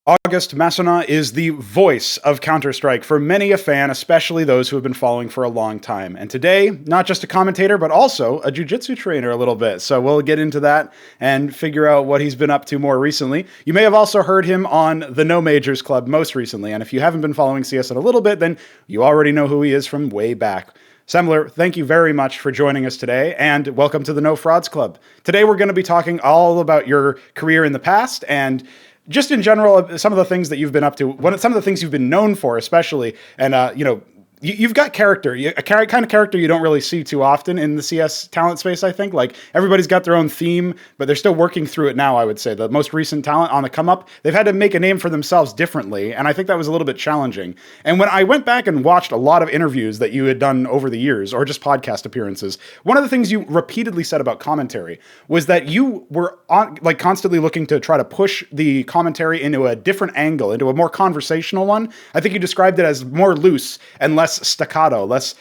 Auguste Massonnat is the voice of Counter-Strike for many a fan, especially those who have been following for a long time. And today, not just a commentator, but also a Jujutsu trainer a little bit. So we'll get into that and figure out what he's been up to more recently. You may have also heard him on the No Majors Club most recently. And if you haven't been following CS in a little bit, then you already know who he is from way back. Semmler, thank you very much for joining us today, and welcome to the No Frauds Club. Today we're going to be talking all about your career in the past and just in general, some of the things that you've been up to, some of the things you've been known for, especially, and you've got character, a kind of character you don't really see too often in the CS talent space. I think like everybody's got their own theme, but they're still working through it now. I would say the most recent talent on the come up, they've had to make a name for themselves differently, and I think that was a little bit challenging. And when I went back and watched a lot of interviews that you had done over the years, or just podcast appearances, one of the things you repeatedly said about commentary was that you were constantly looking to try to push the commentary into a different angle, into a more conversational one. I think you described it as more loose and less staccato, less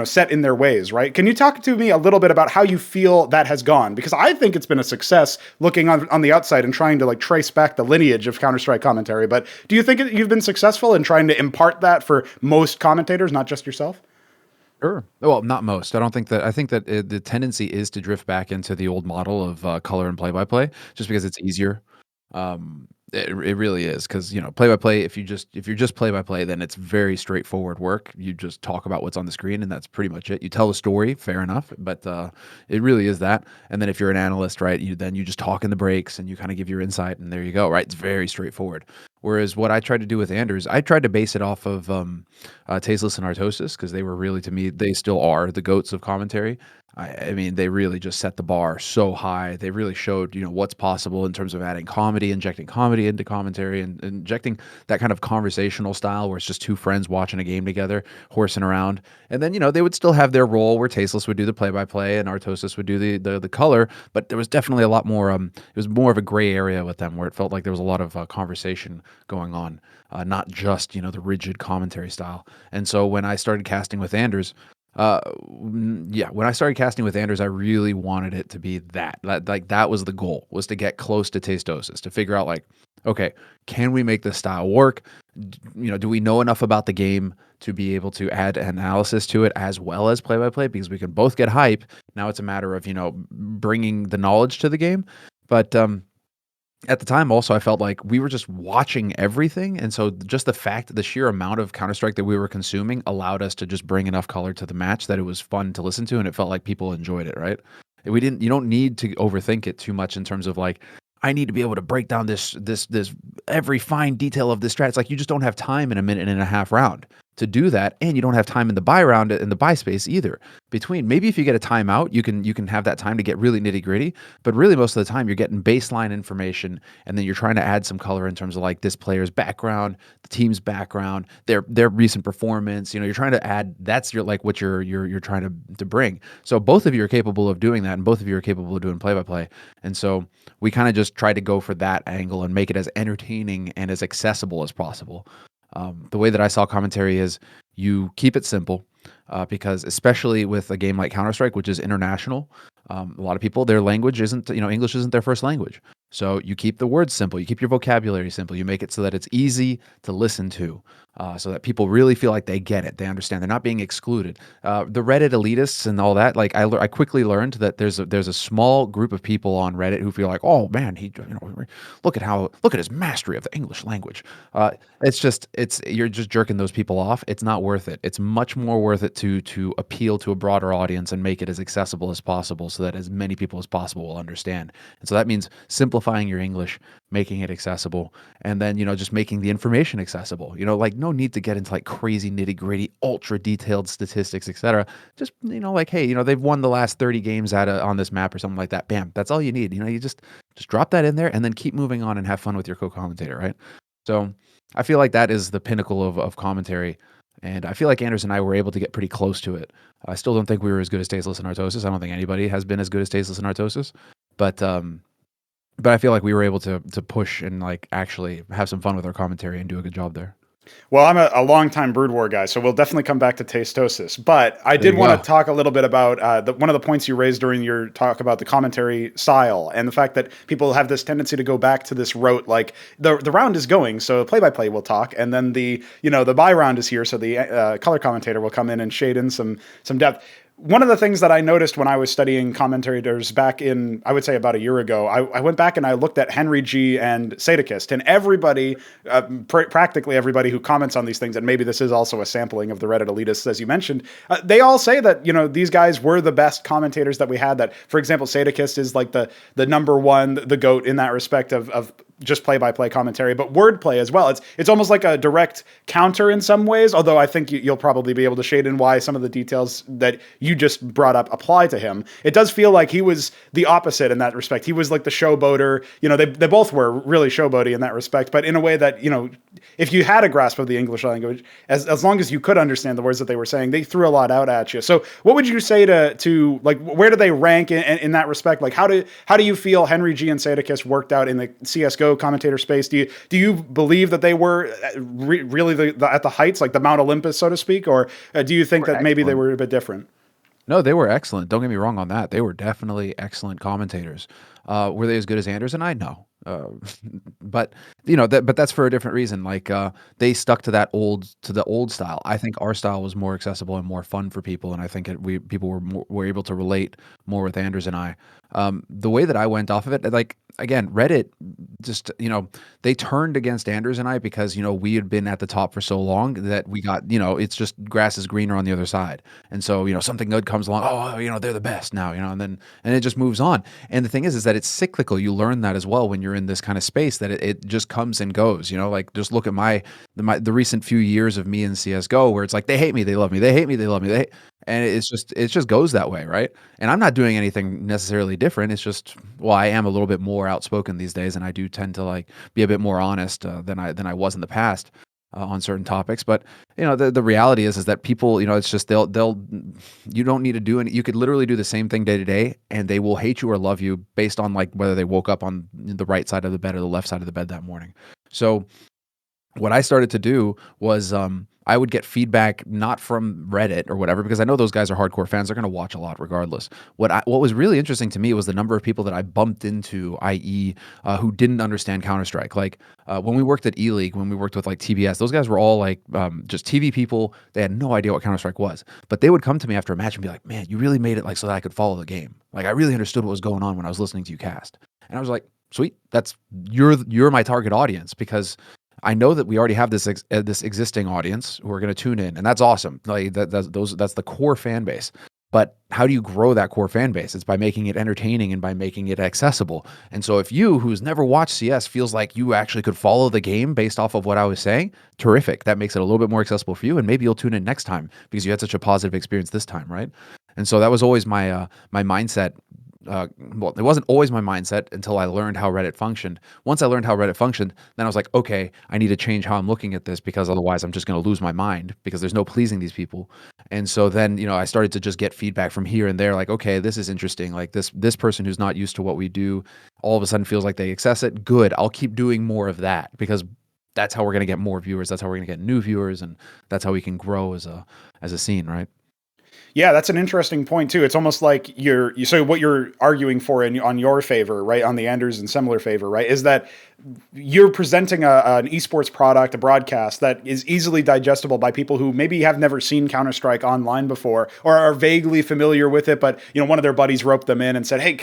set in their ways, right? Can you talk to me a little bit about how you feel that has gone? Because I think it's been a success looking on the outside and trying to trace back the lineage of Counter-Strike commentary. But do you think you've been successful in trying to impart that for most commentators, not just yourself? Sure. Well, not most. I think that the tendency is to drift back into the old model of color and play-by-play, just because it's easier. It really is, because play-by-play. If you're just play-by-play, then it's very straightforward work. You just talk about what's on the screen, and that's pretty much it. You tell a story, fair enough, but it really is that. And then if you're an analyst, right, you just talk in the breaks and you kind of give your insight, and there you go, right? It's very straightforward. Whereas what I tried to do with Anders, I tried to base it off of Tasteless and Artosis, because they were really, to me, they still are the goats of commentary. I mean, they really just set the bar so high. They really showed, what's possible in terms of adding comedy, injecting comedy into commentary, and injecting that kind of conversational style where it's just two friends watching a game together, horsing around. And then, they would still have their role where Tasteless would do the play-by-play and Artosis would do the color, but there was definitely a lot more, it was more of a gray area with them, where it felt like there was a lot of conversation going on, not just, the rigid commentary style. And so when I started casting with Anders, when I started casting with Anders, I really wanted it to be that was the goal, was to get close to Tastosis, to figure out okay, can we make this style work? Do we know enough about the game to be able to add analysis to it as well as play-by-play? Because we can both get hype. Now it's a matter of, bringing the knowledge to the game. But, at the time, also, I felt like we were just watching everything. And so just the sheer amount of Counter-Strike that we were consuming allowed us to just bring enough color to the match that it was fun to listen to, and it felt like people enjoyed it, right? You don't need to overthink it too much in terms of I need to be able to break down this every fine detail of this strat. It's like you just don't have time in a minute and a half round to do that, and you don't have time in the buy round, in the buy space either. Maybe if you get a timeout, you can have that time to get really nitty gritty, but really most of the time you're getting baseline information, and then you're trying to add some color in terms of this player's background, the team's background, their recent performance. You're trying to add, that's what you're trying to bring. So both of you are capable of doing that, and both of you are capable of doing play-by-play. And so we kind of just tried to go for that angle and make it as entertaining and as accessible as possible. The way that I saw commentary is you keep it simple, because especially with a game like Counter-Strike, which is international, a lot of people, their language isn't, English isn't their first language. So you keep the words simple, you keep your vocabulary simple, you make it so that it's easy to listen to, so that people really feel like they get it, they understand, they're not being excluded. The Reddit elitists and all that, I quickly learned that there's a small group of people on Reddit who feel like, oh man, look at his mastery of the English language. You're just jerking those people off. It's not worth it. It's much more worth it to appeal to a broader audience and make it as accessible as possible, so that as many people as possible will understand. And so that means simplifying your English, making it accessible, and then just making the information accessible. No need to get into crazy nitty gritty, ultra detailed statistics, etc. Just hey, they've won the last 30 games on this map or something like that. Bam, that's all you need. You just drop that in there and then keep moving on and have fun with your co-commentator, right? So I feel like that is the pinnacle of commentary. And I feel like Anders and I were able to get pretty close to it. I still don't think we were as good as Tasteless and Artosis. I don't think anybody has been as good as Tasteless and Artosis. But I feel like we were able to push and actually have some fun with our commentary and do a good job there. Well, I'm a longtime Brood War guy, so we'll definitely come back to Tastosis. But I There did you want to go. talk a little bit about one of the points you raised during your talk about the commentary style and the fact that people have this tendency to go back to this rote, like the round is going, so play by play will talk, and then the buy round is here, so the color commentator will come in and shade in some depth. One of the things that I noticed when I was studying commentators back in, I would say about a year ago, I went back and I looked at HenryG and Sadokist, and everybody, practically everybody who comments on these things, and maybe this is also a sampling of the Reddit elitists, as you mentioned, they all say that these guys were the best commentators that we had. That, for example, Sadokist is like the number one, the goat in that respect of just play-by-play commentary, but wordplay as well. It's almost like a direct counter in some ways, although I think you'll probably be able to shade in why some of the details that you just brought up apply to him. It does feel like he was the opposite in that respect. He was like the showboater. They both were really showboaty in that respect, but in a way that, if you had a grasp of the English language, as long as you could understand the words that they were saying, they threw a lot out at you. So what would you say to like, where do they rank in that respect? Like, how do you feel HenryG and Sadokist worked out in the CSGO commentator space? Do you believe that they were really at the heights, like the Mount Olympus, so to speak, or do you think We're that maybe they excellent. were a bit different? No, they were excellent. Don't get me wrong on that. They were definitely excellent commentators. Were they as good as Anders and I? No. But but that's for a different reason. Like they stuck to the old style. I think our style was more accessible and more fun for people, and I think people were able to relate more with Anders and I. The way that I went off of it, like again, Reddit just they turned against Anders and I because we had been at the top for so long that we got it's just grass is greener on the other side. And so, something good comes along. Oh, they're the best now, and it just moves on. And the thing is that it's cyclical. You learn that as well when you're in this kind of space that it just comes and goes. Like just look at the recent few years of me in CS:GO, where it's like they hate me, they love me, they hate me, they love me, and it just goes that way, right? And I'm not doing anything necessarily different. It's just, well, I am a little bit more outspoken these days, and I do tend to like be a bit more honest than I was in the past on certain topics. But the reality is that people, it's just they'll you don't need to do any. You could literally do the same thing day to day, and they will hate you or love you based on like whether they woke up on the right side of the bed or the left side of the bed that morning. So what I started to do was I would get feedback not from Reddit or whatever, because I know those guys are hardcore fans. They're going to watch a lot regardless. What was really interesting to me was the number of people that I bumped into, i.e., who didn't understand Counter Strike. Like when we worked at E League, when we worked with like TBS, those guys were all like just TV people. They had no idea what Counter Strike was, but they would come to me after a match and be like, "Man, you really made it like so that I could follow the game. Like I really understood what was going on when I was listening to you cast." And I was like, "Sweet, you're my target audience because." I know that we already have this existing audience who are going to tune in, and that's awesome. Like that's the core fan base. But how do you grow that core fan base? It's by making it entertaining and by making it accessible. And so if you, who's never watched CS, feels like you actually could follow the game based off of what I was saying, terrific. That makes it a little bit more accessible for you, and maybe you'll tune in next time because you had such a positive experience this time, right? And so that was always my mindset. Well, it wasn't always my mindset until I learned how Reddit functioned. Once I learned how Reddit functioned, then I was like, okay, I need to change how I'm looking at this because otherwise I'm just going to lose my mind because there's no pleasing these people. And so then, I started to just get feedback from here and there, like, okay, this is interesting. Like this person who's not used to what we do, all of a sudden feels like they access it. Good. I'll keep doing more of that because that's how we're going to get more viewers. That's how we're going to get new viewers, and that's how we can grow as a scene, right? Yeah, that's an interesting point too. It's almost like so what you're arguing for on your favor, right, on the Anders and Semmler favor, right, is that you're presenting an esports product, a broadcast that is easily digestible by people who maybe have never seen Counter Strike online before or are vaguely familiar with it, but one of their buddies roped them in and said, "Hey,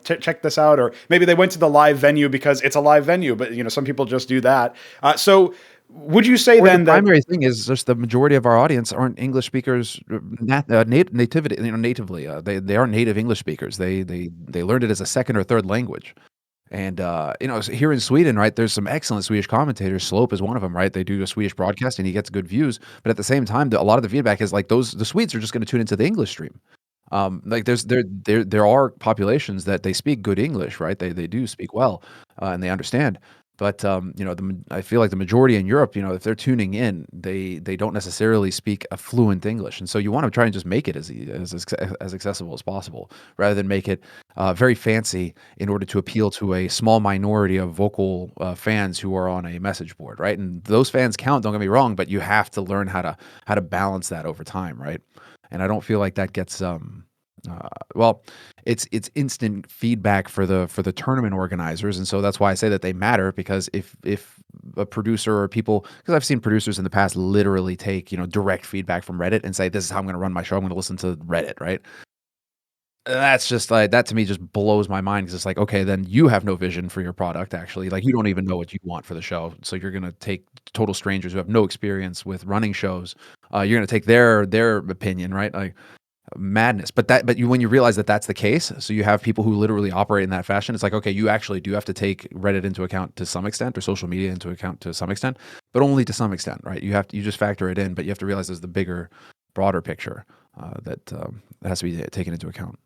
check this out," or maybe they went to the live venue because it's a live venue, but some people just do that. So would you say Or the then that primary thing is just the majority of our audience aren't English speakers, nativity, natively. They aren't native English speakers. They learned it as a second or third language. And so here in Sweden, right, there's some excellent Swedish commentators. Slope is one of them, right? They do a Swedish broadcast and he gets good views. But at the same time, a lot of the feedback is like the Swedes are just going to tune into the English stream. Like there are populations that they speak good English, right? They do speak well and they understand. But I feel like the majority in Europe, if they're tuning in, they don't necessarily speak a fluent English, and so you want to try and just make it as accessible as possible, rather than make it very fancy in order to appeal to a small minority of vocal fans who are on a message board, right? And those fans count. Don't get me wrong, but you have to learn how to balance that over time, right? And I don't feel like that gets well, it's instant feedback for the tournament organizers, and so that's why I say that they matter, because if a producer or people, because I've seen producers in the past literally take direct feedback from Reddit and say, this is how I'm going to run my show, I'm going to listen to Reddit, right? That's just like, that to me just blows my mind, because it's like, okay, then you have no vision for your product, actually. Like, you don't even know what you want for the show, so you're going to take total strangers who have no experience with running shows, you're going to take their opinion, right? Like, madness. But when you realize that that's the case, so you have people who literally operate in that fashion, it's like, okay, you actually do have to take Reddit into account to some extent, or social media into account to some extent, but only to some extent, right? You just factor it in, but you have to realize there's the bigger, broader picture that has to be taken into account.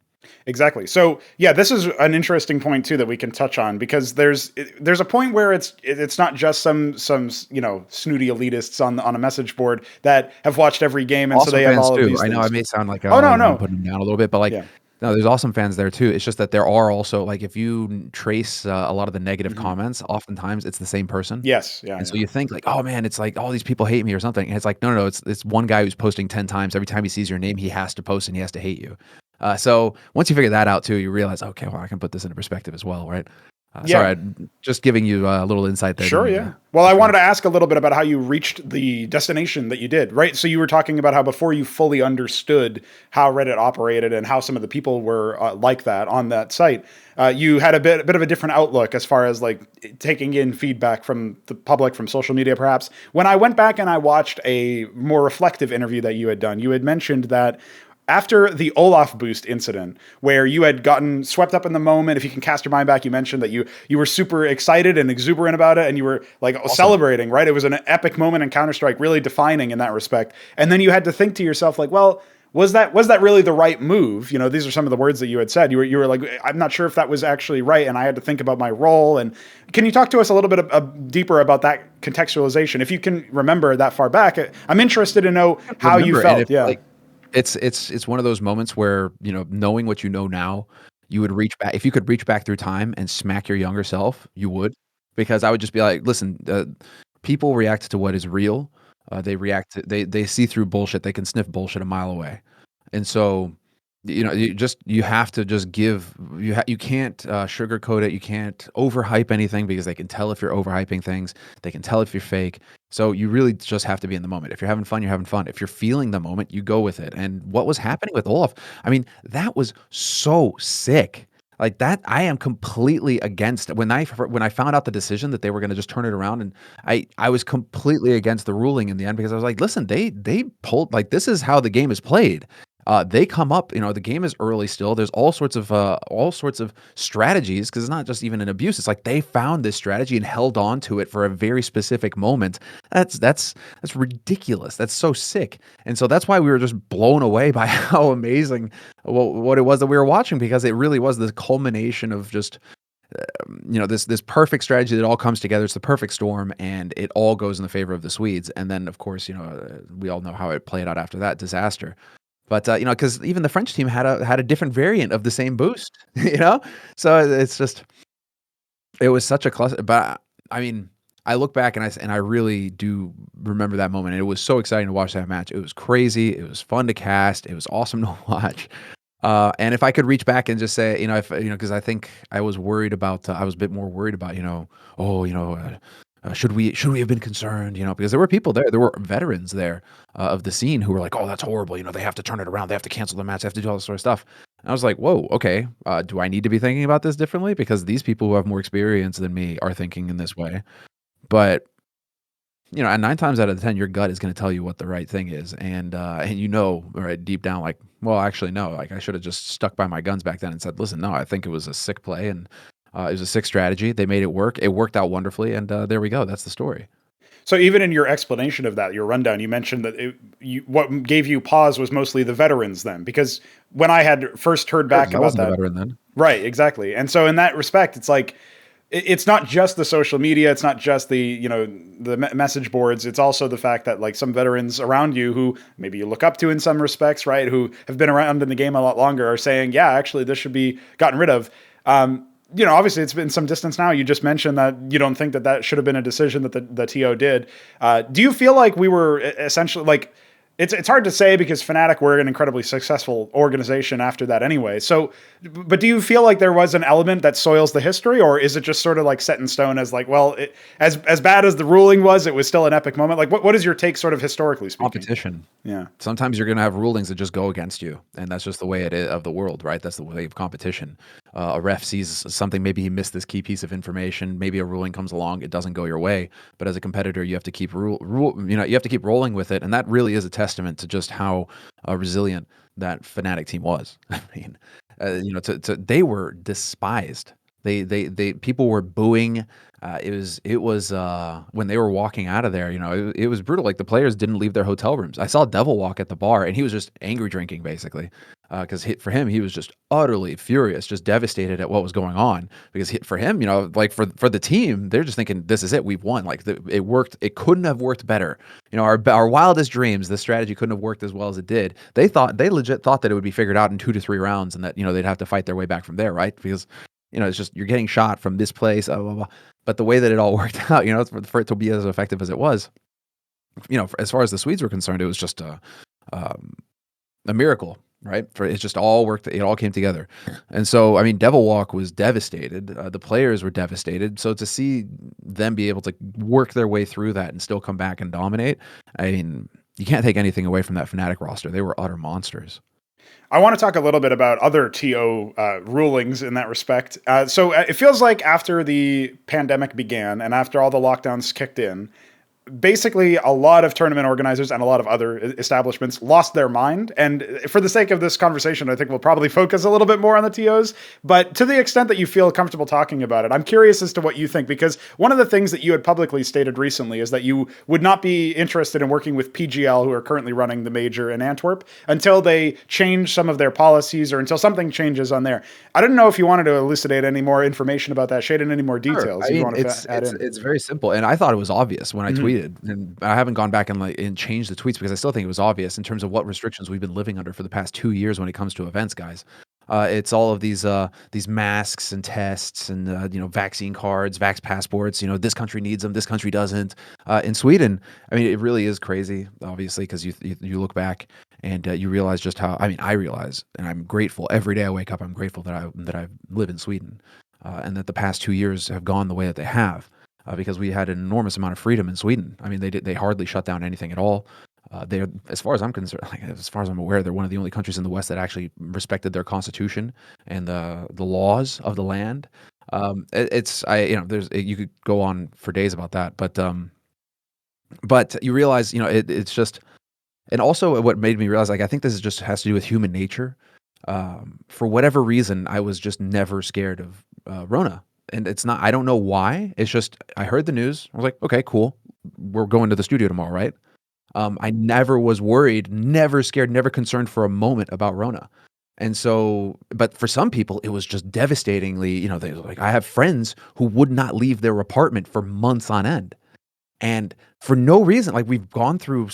Exactly. So yeah, this is an interesting point too that we can touch on, because there's a point where it's not just some snooty elitists on a message board that have watched every game, and so Awesome they have fans all of too. these I know I things. may sound like Oh no, I'm no, putting them down a little bit, but like, yeah, no, there's awesome fans there too. It's just that there are also, like, if you trace a lot of the negative hmm comments, oftentimes it's the same person. yes, yeah, And so yeah, you think like, oh man, it's like all these people hate me or something. And it's like, no, it's one guy who's posting 10 times. Every time he sees your name, he has to post and he has to hate you. So once you figure that out too, you realize, okay, well, I can put this into perspective as well, right? Sorry, yeah. just giving you a little insight there. Didn't Sure, mean yeah. to Well, I wanted to distract. ask a little bit about how you reached the destination that you did, right? So you were talking about how before you fully understood how Reddit operated and how some of the people were like that on that site, you had a bit of a different outlook as far as like taking in feedback from the public, from social media, perhaps. When I went back and I watched a more reflective interview that you had done, you had mentioned that after the olofboost incident, where you had gotten swept up in the moment, if you can cast your mind back, you mentioned that you were super excited and exuberant about it, and you were like Awesome. celebrating, right? It was an epic moment in Counter-Strike, really defining in that respect. And then you had to think to yourself, like, well, was that really the right move? These are some of the words that you had said. You were like, I'm not sure if that was actually right, and I had to think about my role. And can you talk to us a little bit deeper about that contextualization, if you can remember that far back? I'm interested to know how you Remember, and if felt. Yeah. like, it's one of those moments where, knowing what you know now, you would reach back, if you could reach back through time and smack your younger self, you would, because I would just be like, listen, people react to what is real. They see through bullshit. They can sniff bullshit a mile away, and so you have to just give. You can't sugarcoat it. You can't overhype anything, because they can tell if you're overhyping things. They can tell if you're fake. So you really just have to be in the moment. If you're having fun, you're having fun. If you're feeling the moment, you go with it. And what was happening with Olaf, I mean, that was so sick. Like that, I am completely against. When I found out the decision that they were going to just turn it around, and I was completely against the ruling in the end, because I was like, listen, they pulled, like, this is how the game is played. They come up, the game is early still. There's all sorts of strategies, because it's not just even an abuse. It's like they found this strategy and held on to it for a very specific moment. That's ridiculous. That's so sick. And so that's why we were just blown away by how amazing what it was that we were watching, because it really was the culmination of just this perfect strategy that all comes together. It's the perfect storm, and it all goes in the favor of the Swedes. And then of course, we all know how it played out after that disaster. But because even the French team had a different variant of the same boost, so it's just, it was such a cluster. But I mean, I look back and I really do remember that moment. And it was so exciting to watch that match. It was crazy. It was fun to cast. It was awesome to watch. And if I could reach back and just say, if because I think I was worried about, I was a bit more worried about, oh, should we have been concerned, because there were people there, there were veterans there of the scene who were like, oh, that's horrible, they have to turn it around, they have to cancel the match, they have to do all this sort of stuff. And I was like, whoa, okay, do I need to be thinking about this differently, because these people who have more experience than me are thinking in this way? But and 9 times out of 10, your gut is going to tell you what the right thing is, and right deep down, like, well, actually, no, like, I should have just stuck by my guns back then and said, listen, no, I think it was a sick play, and it was a sick strategy. They made it work. It worked out wonderfully, and there we go. That's the story. So even in your explanation of that, your rundown, you mentioned that what gave you pause was mostly the veterans then, because when I had first heard Sure, back 'cause I about wasn't a that, veteran then. right, exactly. And so in that respect, it's like it's not just the social media, it's not just the the message boards, it's also the fact that like some veterans around you who maybe you look up to in some respects, right, who have been around in the game a lot longer, are saying, yeah, actually this should be gotten rid of. Obviously it's been some distance now. You just mentioned that you don't think that that should have been a decision that the TO did. Do you feel like we were essentially like, it's hard to say because Fnatic were an incredibly successful organization after that anyway. So, but do you feel like there was an element that soils the history, or is it just sort of like set in stone as like, well, as bad as the ruling was, it was still an epic moment? Like, what is your take, sort of historically speaking? Competition. Yeah. Sometimes you're going to have rulings that just go against you, and that's just the way it is of the world, right? That's the way of competition. A ref sees something, maybe he missed this key piece of information, maybe a ruling comes along, it doesn't go your way, but as a competitor, you have to keep you have to keep rolling with it, and that really is a testament to just how resilient that Fnatic team was. I mean, they were despised. They people were booing. It was when they were walking out of there, it was brutal. Like the players didn't leave their hotel rooms. I saw Devil walk at the bar, and he was just angry drinking basically, because for him he was just utterly furious, just devastated at what was going on. Because for him, like for the team, they're just thinking this is it, we've won. Like it worked. It couldn't have worked better. Our wildest dreams, the strategy couldn't have worked as well as it did. They legit thought that it would be figured out in 2 to 3 rounds, and that they'd have to fight their way back from there, right? Because it's just you're getting shot from this place, blah, blah, blah. But the way that it all worked out, for it to be as effective as it was, as far as the Swedes were concerned, it was just a miracle, right? It just all worked. It all came together. And so, I mean, Devil Walk was devastated. The players were devastated. So to see them be able to work their way through that and still come back and dominate, I mean, you can't take anything away from that Fnatic roster. They were utter monsters. I want to talk a little bit about other TO rulings in that respect. So it feels like after the pandemic began and after all the lockdowns kicked in, basically a lot of tournament organizers and a lot of other establishments lost their mind. And for the sake of this conversation, I think we'll probably focus a little bit more on the TOs, but to the extent that you feel comfortable talking about it, I'm curious as to what you think, because one of the things that you had publicly stated recently is that you would not be interested in working with PGL, who are currently running the major in Antwerp, until they change some of their policies or until something changes on there. I didn't know if you wanted to elucidate any more information about that, shade in any more details. Sure. I mean, it's very simple, and I thought it was obvious when I tweeted. And I haven't gone back and changed the tweets because I still think it was obvious in terms of what restrictions we've been living under for the past 2 years when it comes to events, guys. It's all of these masks and tests and vaccine cards, vax passports. This country needs them, this country doesn't. In Sweden, I mean, it really is crazy, obviously, because you look back and you realize just how. I mean, I realize, and I'm grateful every day I wake up. I'm grateful that I live in Sweden, and that the past 2 years have gone the way that they have. Because we had an enormous amount of freedom in Sweden. I mean, they hardly shut down anything at all. They're, as far as I'm concerned, as far as I'm aware, they're one of the only countries in the West that actually respected their constitution and the laws of the land. You could go on for days about that, but you realize, it's just, and also what made me realize, like, I think this is just has to do with human nature. For whatever reason, I was just never scared of Rona. And it's not, I don't know why. It's just, I heard the news. I was like, okay, cool. We're going to the studio tomorrow, right? I never was worried, never scared, never concerned for a moment about Rona. And so, but for some people, it was just devastatingly, they like, I have friends who would not leave their apartment for months on end. And for no reason, like we've gone through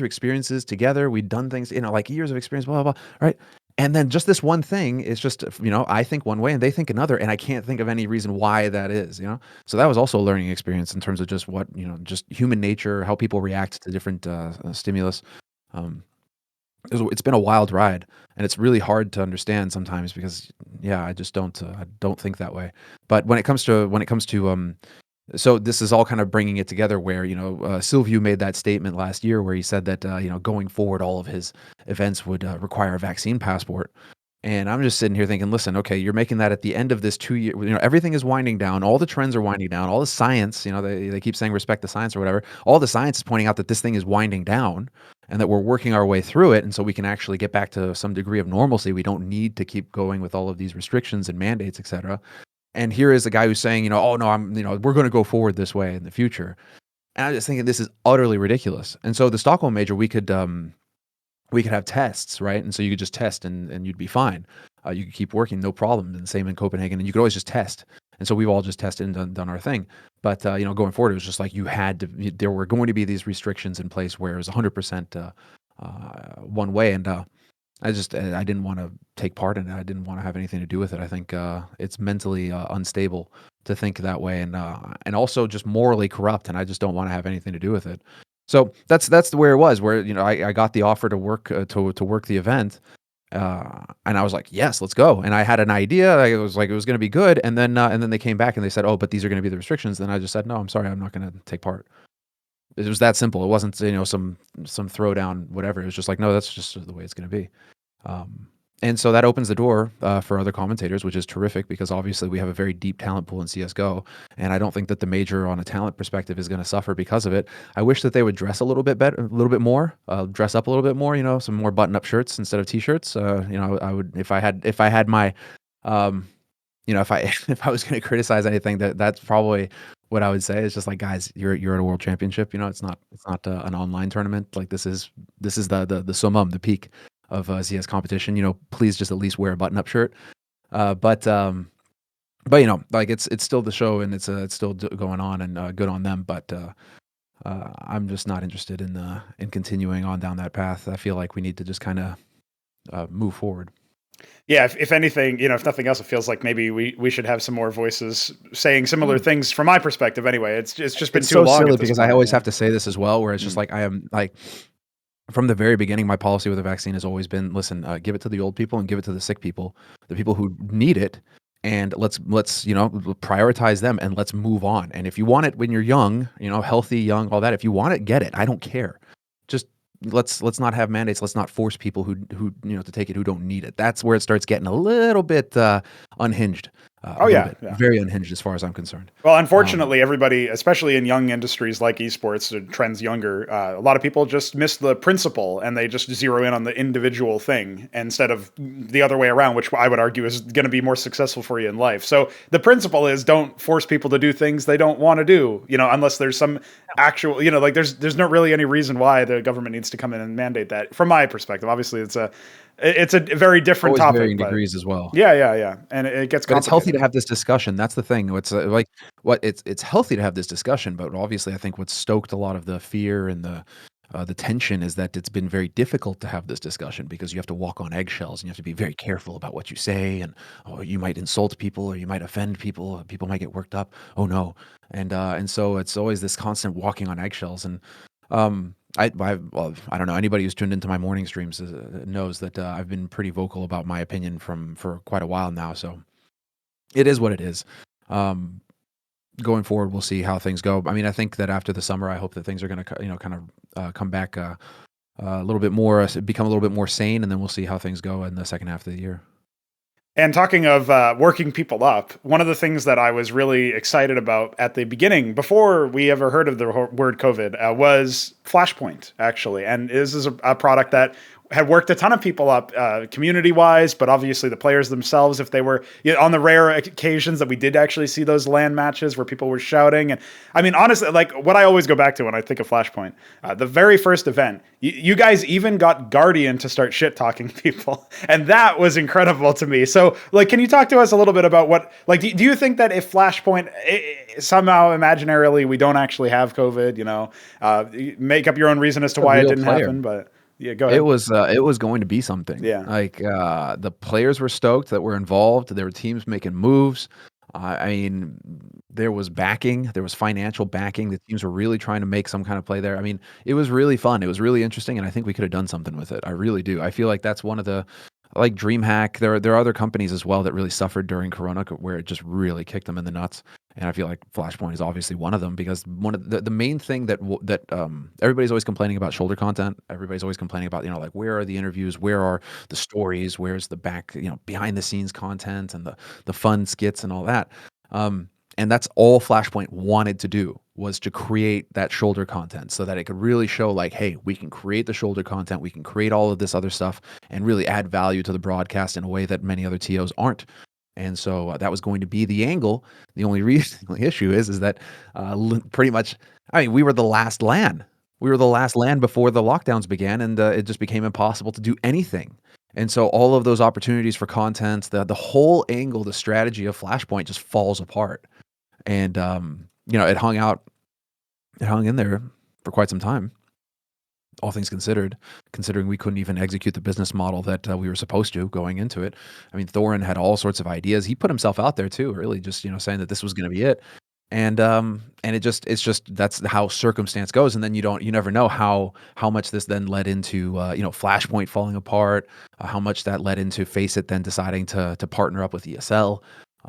experiences together. We've done things, like years of experience, blah, blah, blah, right? And then just this one thing is just, I think one way and they think another, and I can't think of any reason why that is, So that was also a learning experience in terms of just what, just human nature, how people react to different stimulus. It's been a wild ride, and it's really hard to understand sometimes because, I just don't think that way. But when it comes to so this is all kind of bringing it together where, Silvio made that statement last year where he said that, going forward, all of his events would require a vaccine passport. And I'm just sitting here thinking, listen, okay, you're making that at the end of this 2 year, everything is winding down. All the trends are winding down. All the science, they keep saying respect the science or whatever. All the science is pointing out that this thing is winding down and that we're working our way through it. And so we can actually get back to some degree of normalcy. We don't need to keep going with all of these restrictions and mandates, et cetera. And here is a guy who's saying, oh no, we're going to go forward this way in the future. And I'm just thinking this is utterly ridiculous. And so the Stockholm Major, we could have tests, right? And so you could just test and you'd be fine. You could keep working, no problem. And the same in Copenhagen. And you could always just test. And so we've all just tested and done our thing. But going forward, it was just like there were going to be these restrictions in place where it was 100% one way, and I didn't want to take part in it. I didn't want to have anything to do with it. I think it's mentally unstable to think that way, and also just morally corrupt. And I just don't want to have anything to do with it. So that's where it was. Where I got the offer to work to work the event, and I was like, yes, let's go. And I had an idea. It was like it was going to be good. And then they came back and they said, oh, but these are going to be the restrictions. Then I just said, no, I'm sorry, I'm not going to take part. It was that simple. It wasn't some throwdown whatever. It was just like, no, that's just the way it's going to be. Um, and so that opens the door for other commentators, which is terrific because obviously we have a very deep talent pool in CS:GO, and I don't think that the major on a talent perspective is going to suffer because of it. I wish that they would dress a little bit better, a little bit more, dress up a little bit more. Some more button-up shirts instead of t-shirts. I would if I had my um, if I if I was going to criticize anything, that's probably what I would say. Is just like, guys, you're at a world championship. It's not an online tournament. Like this is the summum, the peak of CS competition. Please just at least wear a button-up shirt. But like it's still the show, and it's still going on, and good on them. But I'm just not interested in continuing on down that path. I feel like we need to just kind of move forward. Yeah, if anything, if nothing else, it feels like maybe we should have some more voices saying similar things from my perspective. Anyway, it's just been It's too so long. silly because I always have to say this as well, where it's just like I am like. From the very beginning, my policy with the vaccine has always been: listen, give it to the old people and give it to the sick people, the people who need it, and let's prioritize them and let's move on. And if you want it when you're young, healthy, young, all that, if you want it, get it. I don't care. Just let's not have mandates. Let's not force people who to take it who don't need it. That's where it starts getting a little bit unhinged. Oh yeah, yeah, very unhinged as far as I'm concerned. Well, unfortunately, everybody, especially in young industries like esports, trends younger. A lot of people just miss the principle and they just zero in on the individual thing instead of the other way around, which I would argue is going to be more successful for you in life. So the principle is don't force people to do things they don't want to do, unless there's some actual, like there's not really any reason why the government needs to come in and mandate that. From my perspective, obviously it's a very different topic. Varying degrees as well. Yeah. And it gets complicated. But it's healthy to have this discussion. That's the thing. It's it's healthy to have this discussion, but obviously I think what's stoked a lot of the fear and the tension is that it's been very difficult to have this discussion because you have to walk on eggshells and you have to be very careful about what you say, and you might insult people or you might offend people. People might get worked up. Oh no. And so it's always this constant walking on eggshells. And I don't know. Anybody who's tuned into my morning streams knows that I've been pretty vocal about my opinion for quite a while now. So it is what it is. Going forward, we'll see how things go. I mean, I think that after the summer, I hope that things are going to kind of come back a little bit more, become a little bit more sane, and then we'll see how things go in the second half of the year. And talking of working people up, one of the things that I was really excited about at the beginning, before we ever heard of the word COVID, was Flashpoint, actually. And this is a product that had worked a ton of people up community-wise, but obviously the players themselves, if they were on the rare occasions that we did actually see those LAN matches where people were shouting. And I mean, honestly, like what I always go back to when I think of Flashpoint, the very first event, you guys even got Guardian to start shit-talking people. And that was incredible to me. So, like, can you talk to us a little bit about what, like, do you think that if Flashpoint, somehow imaginarily we don't actually have COVID, make up your own reason as to why it didn't happen, but... Yeah, go ahead. It was going to be something. Yeah. Like the players were stoked that were involved. There were teams making moves. I mean, there was backing. There was financial backing. The teams were really trying to make some kind of play there. I mean, it was really fun. It was really interesting, and I think we could have done something with it. I really do. I feel like that's one of the, like DreamHack. There are other companies as well that really suffered during Corona, where it just really kicked them in the nuts. And I feel like Flashpoint is obviously one of them, because one of the main thing that everybody's always complaining about shoulder content. Everybody's always complaining about, like, where are the interviews? Where are the stories? Where's the behind the scenes content and the fun skits and all that? And that's all Flashpoint wanted to do, was to create that shoulder content so that it could really show, like, hey, we can create the shoulder content. We can create all of this other stuff and really add value to the broadcast in a way that many other TOs aren't. And so that was going to be the angle. The only issue is that pretty much, I mean, we were the last LAN. We were the last LAN before the lockdowns began, and it just became impossible to do anything. And so all of those opportunities for content, the whole angle, the strategy of Flashpoint just falls apart. And, it hung in there for quite some time, all things considered, considering we couldn't even execute the business model that we were supposed to going into it. I mean, Thorin had all sorts of ideas. He put himself out there too, really just, saying that this was going to be it. And it's just that's how circumstance goes. And then you never know how much this then led into, Flashpoint falling apart, how much that led into Faceit then deciding to partner up with ESL.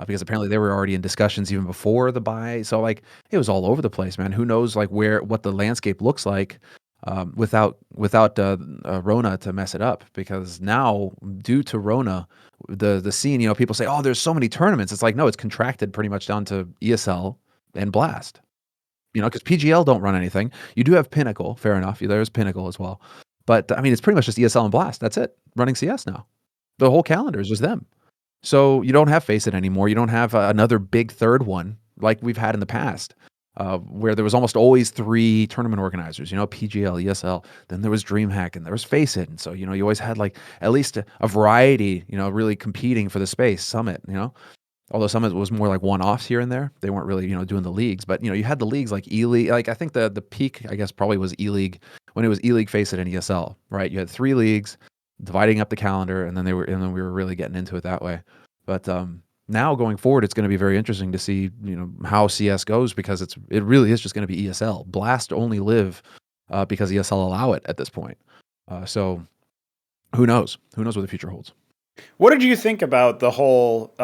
Because apparently they were already in discussions even before the buy. So like it was all over the place, man. Who knows like what the landscape looks like without Rona to mess it up, because now due to Rona, the scene, people say, oh, there's so many tournaments. It's like, no, it's contracted pretty much down to ESL and Blast, because PGL don't run anything. You do have Pinnacle, fair enough. There's Pinnacle as well. But I mean, it's pretty much just ESL and Blast. That's it, running CS now. The whole calendar is just them. So you don't have Faceit anymore. You don't have another big third one like we've had in the past, where there was almost always 3 tournament organizers, PGL, ESL, then there was DreamHack, and there was Faceit. And so, you always had like at least a variety, really competing for the space. Summit, although Summit was more like one-offs here and there. They weren't really, doing the leagues, but you had the leagues like E-League. Like I think the peak, I guess, probably was E-League, when it was E-League, Faceit, and ESL, right? You had 3 leagues dividing up the calendar, and then we were really getting into it that way. But now going forward, it's going to be very interesting to see, how CS goes, because it really is just going to be ESL. Blast only live because ESL allow it at this point. So who knows? Who knows what the future holds? What did you think about the whole,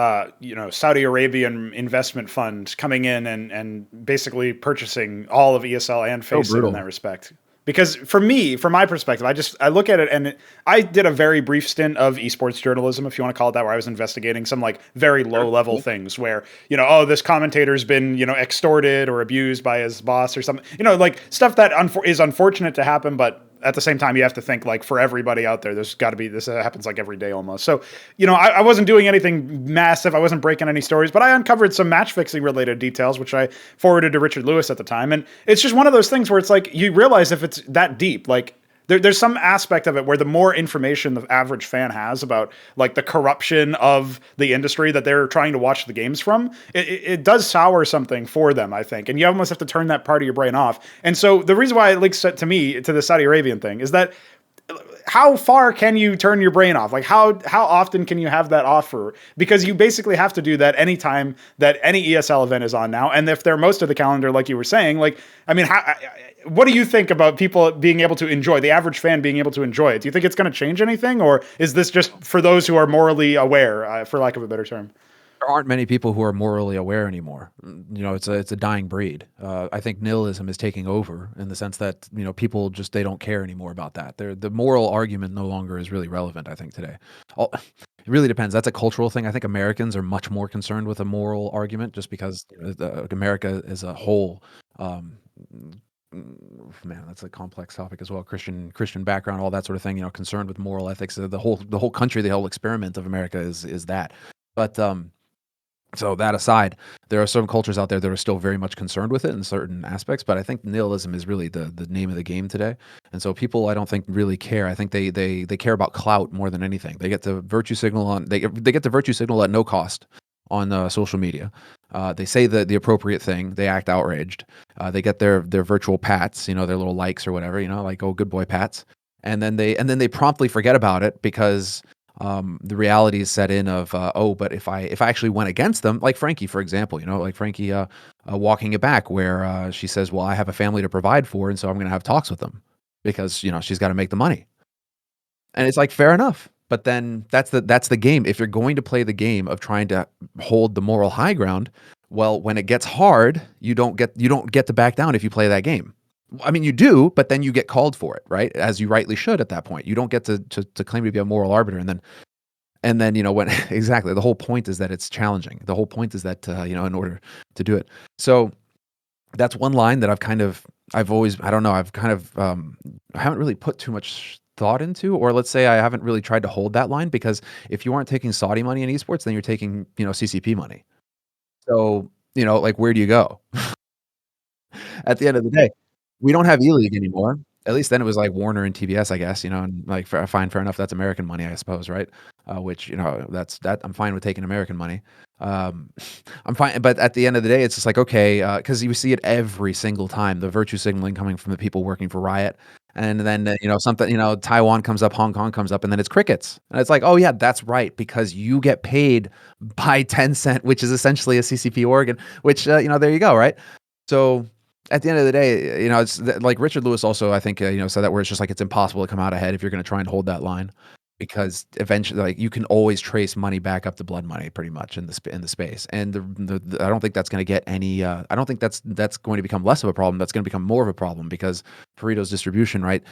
Saudi Arabian investment fund coming in and basically purchasing all of ESL and Faceit in that respect? Because for me, from my perspective, I look at it, and I did a very brief stint of esports journalism, if you want to call it that, where I was investigating some like very low level things where, this commentator's been, extorted or abused by his boss or something, like stuff that is unfortunate to happen, but at the same time, you have to think like for everybody out there, there's got to be this happens like every day almost. So, I wasn't doing anything massive. I wasn't breaking any stories, but I uncovered some match fixing related details, which I forwarded to Richard Lewis at the time. And it's just one of those things where it's like, you realize if it's that deep, like there's some aspect of it where the more information the average fan has about like the corruption of the industry that they're trying to watch the games from, it does sour something for them, I think. And you almost have to turn that part of your brain off. And so the reason why it links to me to the Saudi Arabian thing is that how far can you turn your brain off? Like how often can you have that offer? Because you basically have to do that anytime that any ESL event is on now. And if they're most of the calendar, like you were saying, like, I mean, what do you think about people being able to enjoy, the average fan being able to enjoy it? Do you think it's going to change anything, or is this just for those who are morally aware, for lack of a better term? There aren't many people who are morally aware anymore. It's a dying breed. I think nihilism is taking over, in the sense that, people just, they don't care anymore about that. The moral argument no longer is really relevant, I think, today. It really depends. That's a cultural thing. I think Americans are much more concerned with a moral argument, just because America as a whole, man, that's a complex topic as well. Christian background, all that sort of thing. Concerned with moral ethics. The whole country, the whole experiment of America is that. But so that aside, there are some cultures out there that are still very much concerned with it in certain aspects. But I think nihilism is really the name of the game today. And so people, I don't think, really care. I think they care about clout more than anything. They get to virtue signal they get to virtue signal at no cost on social media. They say the appropriate thing. They act outraged. They get their virtual pats, their little likes or whatever, like, oh, good boy pats. And then they promptly forget about it, because the reality is set in of, but if I actually went against them, like Frankie, for example, like Frankie walking it back, where she says, well, I have a family to provide for, and so I'm going to have talks with them, because she's got to make the money. And it's like, fair enough. But then that's the game. If you're going to play the game of trying to hold the moral high ground, well, when it gets hard, you don't get to back down if you play that game. I mean, you do, but then you get called for it, right? As you rightly should at that point. You don't get to claim to be a moral arbiter, and then when exactly, the whole point is that it's challenging. The whole point is that in order to do it. So that's one line that I haven't really put too much thought into, or let's say I haven't really tried to hold that line, because if you aren't taking Saudi money in esports, then you're taking, CCP money. So, like, where do you go? At the end of the day, we don't have E-League anymore. At least then it was like Warner and TBS, I guess, and like fine, fair enough. That's American money, I suppose, right? Which that I'm fine with taking American money. Um, I'm fine, but at the end of the day, it's just like okay, because you see it every single time, the virtue signaling coming from the people working for Riot, and then something, Taiwan comes up, Hong Kong comes up, and then it's crickets, and it's like, oh yeah, that's right, because you get paid by Tencent, which is essentially a CCP organ, which there you go, right? So at the end of the day, it's like Richard Lewis also, I think, said that where it's just like it's impossible to come out ahead if you're going to try and hold that line, because eventually, like you can always trace money back up to blood money, pretty much in the space, and I don't think that's going to get any. I don't think that's going to become less of a problem. That's going to become more of a problem because Pareto's distribution, right?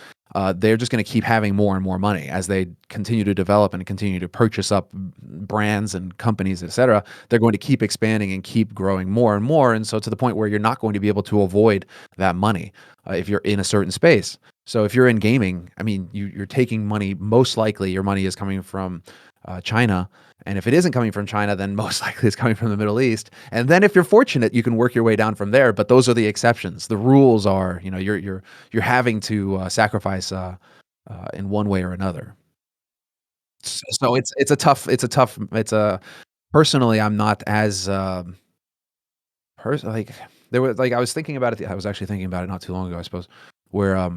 They're just going to keep having more and more money as they continue to develop and continue to purchase up brands and companies, etc. They're going to keep expanding and keep growing more and more, and so to the point where you're not going to be able to avoid that money if you're in a certain space. So if you're in gaming, I mean, you're taking money. Most likely, your money is coming from China, and if it isn't coming from China, then most likely it's coming from the Middle East. And then, if you're fortunate, you can work your way down from there. But those are the exceptions. The rules are, you're having to sacrifice in one way or another. So it's a personally, I'm not as like there was like I was thinking about it. I was actually thinking about it not too long ago, I suppose, where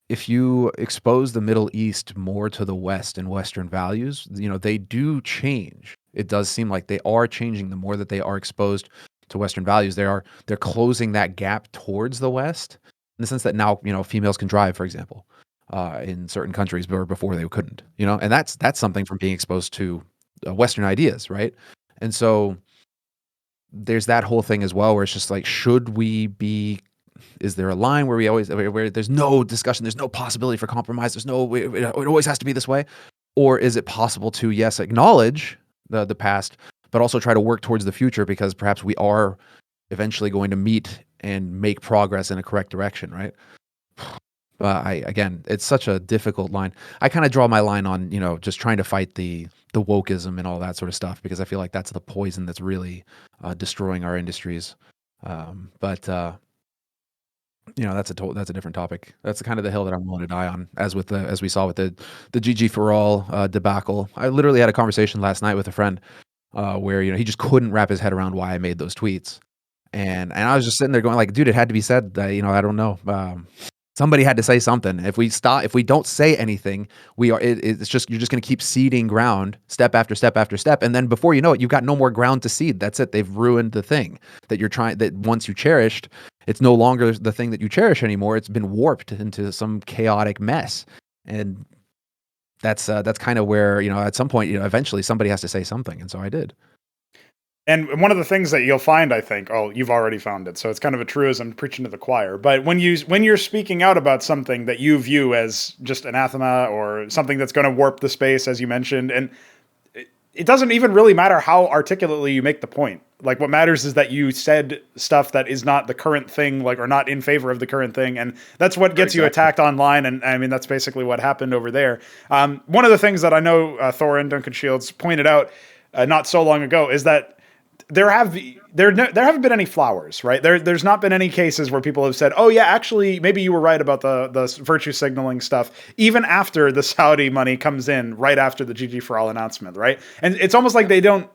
if you expose the Middle East more to the West and Western values, they do change. It does seem like they are changing the more that they are exposed to Western values. They're closing that gap towards the West in the sense that now, females can drive, for example, in certain countries where before they couldn't, and that's something from being exposed to Western ideas, right? And so there's that whole thing as well where it's just like, should we be is there a line where where there's no discussion, there's no possibility for compromise, there's no it always has to be this way, or is it possible to yes acknowledge the past but also try to work towards the future because perhaps we are eventually going to meet and make progress in a correct direction, right? Again, it's such a difficult line. I kind of draw my line on just trying to fight the wokeism and all that sort of stuff because I feel like that's the poison that's really destroying our industries. But that's a different topic. That's kind of the hill that I'm willing to die on, as we saw with the GG for all debacle. I literally had a conversation last night with a friend where he just couldn't wrap his head around why I made those tweets, and I was just sitting there going like, dude, it had to be said. I don't know. Somebody had to say something. If we don't say anything, it's just you're just going to keep seeding ground step after step after step, and then before you know it, you've got no more ground to seed. That's it. They've ruined the thing that once you cherished. It's no longer the thing that you cherish anymore. It's been warped into some chaotic mess, and that's kind of where at some point eventually somebody has to say something, and so I did. And one of the things that you'll find, I think, you've already found it, so it's kind of a truism preaching to the choir. But when you're speaking out about something that you view as just anathema or something that's going to warp the space, as you mentioned, and it doesn't even really matter how articulately you make the point. Like what matters is that you said stuff that is not the current thing, like or not in favor of the current thing, and that's what gets you attacked online. And I mean that's basically what happened over there. One of the things that I know Thor and Duncan Shields pointed out not so long ago is that there haven't been any flowers, right? There's not been any cases where people have said, "Oh yeah, actually, maybe you were right about the virtue signaling stuff," even after the Saudi money comes in, right after the GG for all announcement, right? And it's almost like they don't,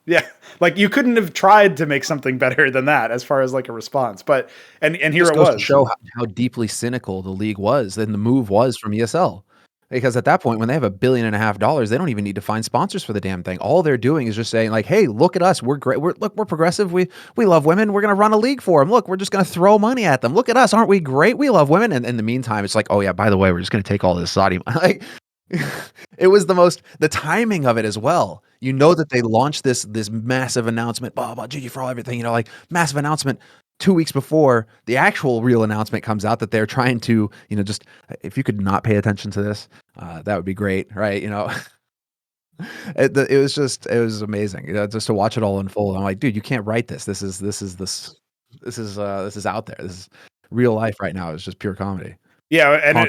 yeah, like you couldn't have tried to make something better than that as far as like a response, but and here it was to show how deeply cynical the league was, and the move was from ESL. Because at that point, when they have $1.5 billion, they don't even need to find sponsors for the damn thing. All they're doing is just saying, like, "Hey, look at us. We're great. We're progressive. We love women. We're going to run a league for them. Look, we're just going to throw money at them. Look at us. Aren't we great? We love women." And in the meantime, it's like, "Oh yeah, by the way, we're just going to take all this Saudi money." Like, it was the timing of it as well. That they launched this massive announcement, blah blah, GG for all everything. Like massive announcement. 2 weeks before the actual real announcement comes out that they're trying to, just if you could not pay attention to this, that would be great, right? It was amazing, just to watch it all unfold. I'm like, dude, you can't write this. This is out there. This is real life right now. It's just pure comedy. Yeah, and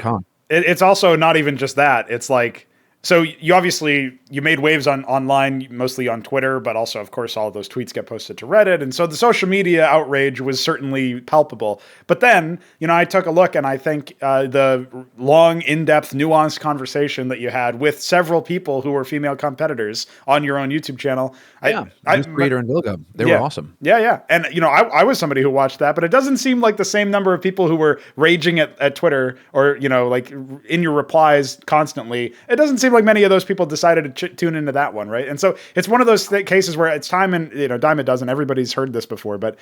it's also not even just that. It's like So you obviously you made waves on online, mostly on Twitter, but also, of course, all of those tweets get posted to Reddit, and so the social media outrage was certainly palpable. But then, I took a look, and I think the long, in-depth, nuanced conversation that you had with several people who were female competitors on your own YouTube channel, Yeah, Goose Creator and Vilga, they were yeah. awesome. Yeah. And, I was somebody who watched that, but it doesn't seem like the same number of people who were raging at Twitter or, like in your replies constantly. It doesn't seem like many of those people decided to tune into that one, right? And so it's one of those cases where it's time and, dime a dozen. Everybody's heard this before, but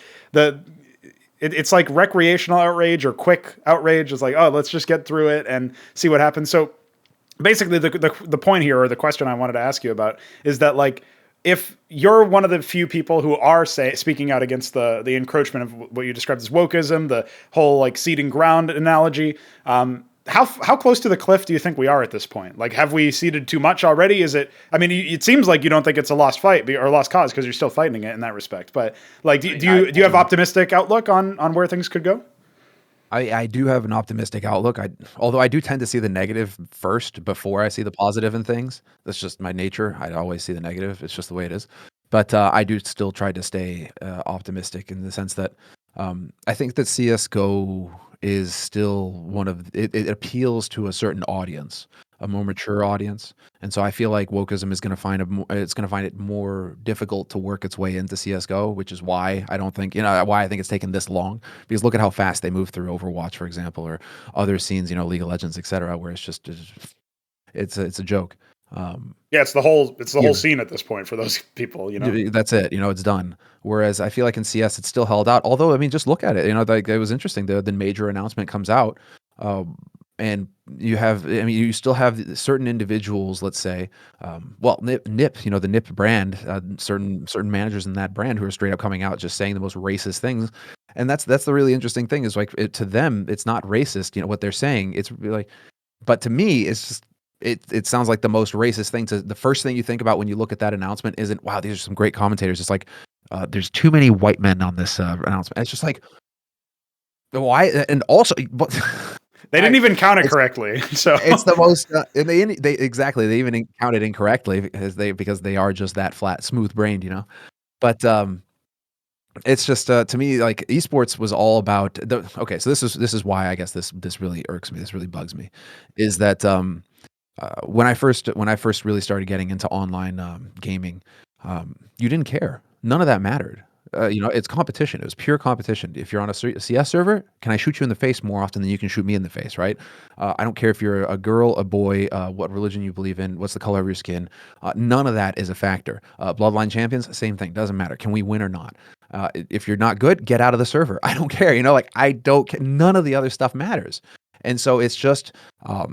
it's like recreational outrage or quick outrage. It's like, oh, let's just get through it and see what happens. So basically the point here, or the question I wanted to ask you about, is that, like, if you're one of the few people who are speaking out against the encroachment of what you described as wokeism, the whole like ceding ground analogy, how close to the cliff do you think we are at this point? Like, have we ceded too much already? Is it? I mean, it seems like you don't think it's a lost fight or a lost cause because you're still fighting it in that respect. But like, do you have optimistic outlook on where things could go? I do have an optimistic outlook. Although I do tend to see the negative first before I see the positive in things. That's just my nature. I always see the negative. It's just the way it is. But I do still try to stay optimistic in the sense that I think that CS:GO is still one of it appeals to a certain audience, a more mature audience, and so I feel like wokeism is going to it's going to find it more difficult to work its way into CS:GO, which is why I don't think why I think it's taken this long. Because look at how fast they move through Overwatch, for example, or other scenes, League of Legends, etc., where it's a joke. Yeah, it's the whole scene at this point for those people. That's it. It's done. Whereas I feel like in CS it's still held out. Although I mean, just look at it. Like it was interesting. The major announcement comes out, and you still have certain individuals. Let's say, NIP, the NIP brand, certain managers in that brand who are straight up coming out just saying the most racist things. And that's the really interesting thing is like to them it's not racist. What they're saying. It's like, but to me it's just. It sounds like the most racist thing. The first thing you think about when you look at that announcement isn't, wow, these are some great commentators. It's like, there's too many white men on this announcement. It's just like, why? And also, but they didn't even count it correctly. So it's the most. And they exactly. They even counted incorrectly because they are just that flat, smooth brained, But it's just to me like esports was all about okay. So this is why I guess this really irks me. This really bugs me, is that when I first really started getting into online gaming, you didn't care. None of that mattered. It's competition. It was pure competition. If you're on a CS server, can I shoot you in the face more often than you can shoot me in the face, right? I don't care if you're a girl, a boy, what religion you believe in, what's the color of your skin. None of that is a factor. Bloodline champions, same thing. Doesn't matter. Can we win or not? If you're not good, get out of the server. I don't care. I don't. None of the other stuff matters. And so it's just,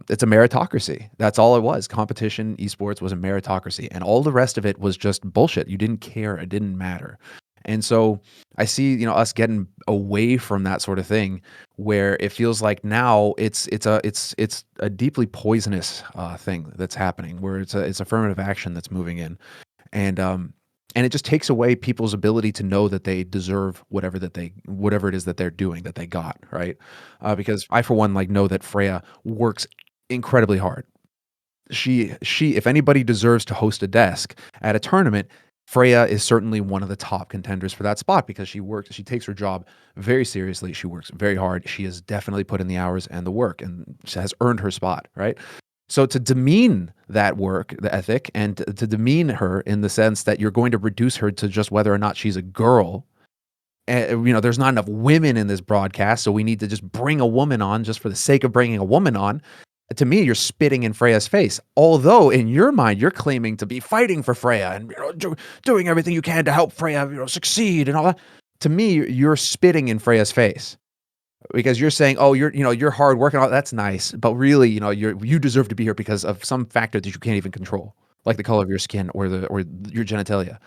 it's a meritocracy. That's all it was. Competition, esports was a meritocracy. And all the rest of it was just bullshit. You didn't care. It didn't matter. And so I see, us getting away from that sort of thing where it feels like now it's a deeply poisonous thing that's happening where it's affirmative action that's moving in. And it just takes away people's ability to know that they deserve whatever it is that they're doing, that they got, right? Because I, for one, know that Freya works incredibly hard. She, if anybody deserves to host a desk at a tournament, Freya is certainly one of the top contenders for that spot because she takes her job very seriously. She works very hard. She has definitely put in the hours and the work and has earned her spot, right? So to demean that work, the ethic, and to demean her in the sense that you're going to reduce her to just whether or not she's a girl, there's not enough women in this broadcast, so we need to just bring a woman on just for the sake of bringing a woman on. To me, you're spitting in Freya's face. Although in your mind, you're claiming to be fighting for Freya and doing everything you can to help Freya succeed and all that. To me, you're spitting in Freya's face. Because you're saying, oh, you're hard working, that's nice, but really, you deserve to be here because of some factor that you can't even control, like the color of your skin or your genitalia.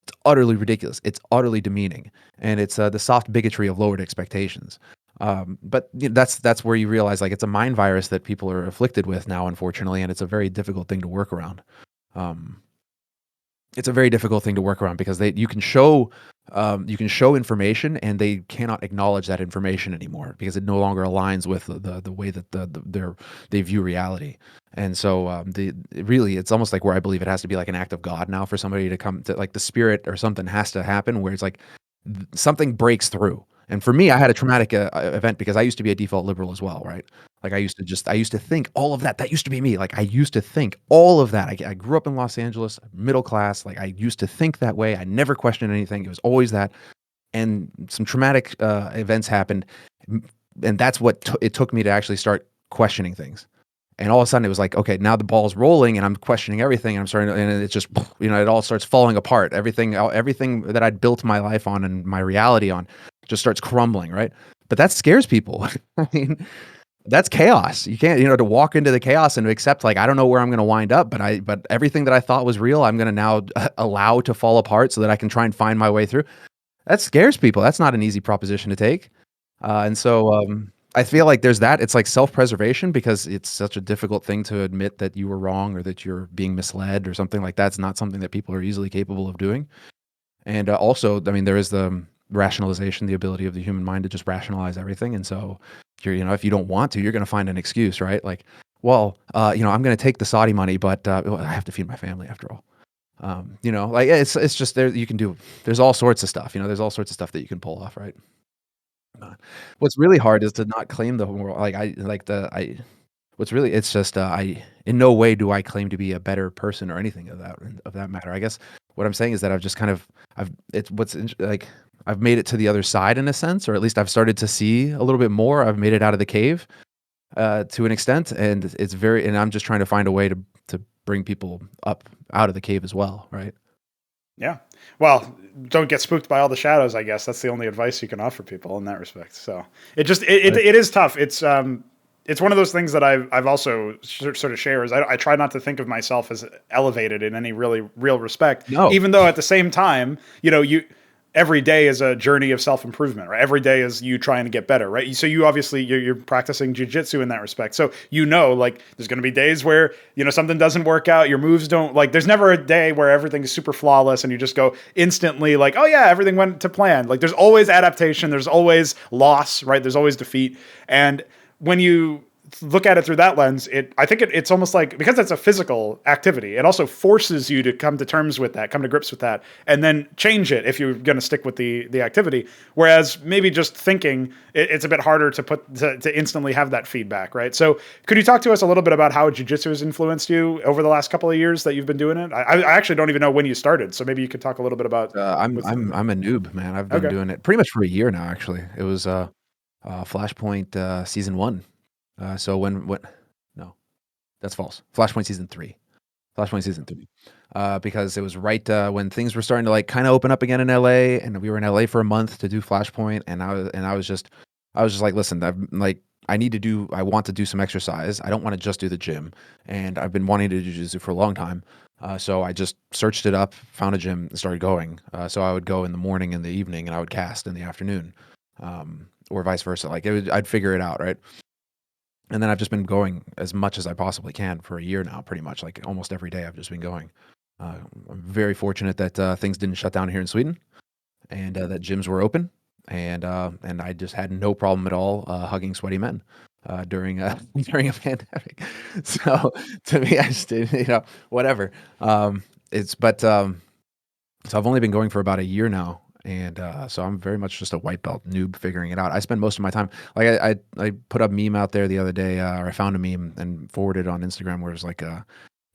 It's utterly ridiculous. It's utterly demeaning, and it's the soft bigotry of lowered expectations. But that's where you realize it's a mind virus that people are afflicted with now, unfortunately, and it's a very difficult thing to work around. it's a very difficult thing to work around because you can show information and they cannot acknowledge that information anymore because it no longer aligns with the way that they view reality. And so really it's almost like where I believe it has to be like an act of God now for somebody to come to, like, the spirit or something has to happen where it's like something breaks through. And for me, I had a traumatic event because I used to be a default liberal as well, right? Like I used to think all of that. That used to be me. Like I used to think all of that. I grew up in Los Angeles, middle class. Like I used to think that way. I never questioned anything. It was always that. And some traumatic events happened, and that's what it took me to actually start questioning things. And all of a sudden, it was like, okay, now the ball's rolling, and I'm questioning everything. And I'm starting, and it's just, it all starts falling apart. Everything that I'd built my life on and my reality on, just starts crumbling, right? But that scares people. I mean, that's chaos. You can't, to walk into the chaos and to accept, like, I don't know where I'm going to wind up, but everything that I thought was real, I'm going to now allow to fall apart so that I can try and find my way through. That scares people. That's not an easy proposition to take. And so I feel like there's that. It's like self-preservation because it's such a difficult thing to admit that you were wrong or that you're being misled or something like that. It's not something that people are easily capable of doing. And also, I mean, there is the rationalization, the ability of the human mind to just rationalize everything. And so if you don't want to, you're going to find an excuse, right? Like, well, I'm going to take the Saudi money, but well, I have to feed my family after all. Like it's just there. There's all sorts of stuff. There's all sorts of stuff that you can pull off, right? Uh, What's really hard is to not claim the moral. What's really, it's just in no way do I claim to be a better person or anything of that matter. I guess what I'm saying is that I've just kind of I've made it to the other side in a sense, or at least I've started to see a little bit more. I've made it out of the cave to an extent, and and I'm just trying to find a way to bring people up out of the cave as well, right? Yeah. Well, don't get spooked by all the shadows, I guess. That's the only advice you can offer people in that respect. So it is tough. It's one of those things that I've also sort of share is I try not to think of myself as elevated in any really real respect, No. even though at the same time, every day is a journey of self-improvement, right? Every day is you trying to get better, right? So you obviously you're practicing jujitsu in that respect. So like there's going to be days where something doesn't work out, your moves don't, like there's never a day where everything is super flawless and you just go instantly like, oh yeah, everything went to plan. Like there's always adaptation, there's always loss, right? There's always defeat. And when you look at it through that lens, I think it's almost like, because it's a physical activity, it also forces you to come to terms with that, come to grips with that, and then change it if you're going to stick with the activity. Whereas maybe just thinking, it's a bit harder to instantly have that feedback, right? So could you talk to us a little bit about how jiu-jitsu has influenced you over the last couple of years that you've been doing it? I actually don't even know when you started, so maybe you could talk a little bit about. I'm a noob, man. I've been Okay. doing it pretty much for a year now. Actually, it was Flashpoint season 1. So no, that's false. Flashpoint season 3. Flashpoint season 3. Because it was right when things were starting to like kind of open up again in LA, and we were in LA for a month to do Flashpoint, and I was just like, listen, I want to do some exercise. I don't want to just do the gym, and I've been wanting to do jiu-jitsu for a long time. So I just searched it up, found a gym, and started going. So I would go in the morning and the evening, and I would cast in the afternoon, or vice versa. Like I'd figure it out, right? And then I've just been going as much as I possibly can for a year now, pretty much. Like almost every day I've just been going. I'm very fortunate that things didn't shut down here in Sweden, and that gyms were open, and I just had no problem at all hugging sweaty men during during a pandemic. So to me, I just did, whatever. It's but So I've only been going for about a year now, and so I'm very much just a white belt noob figuring it out. I spend most of my time, like I put a meme out there the other day, or I found a meme and forwarded it on Instagram where it's like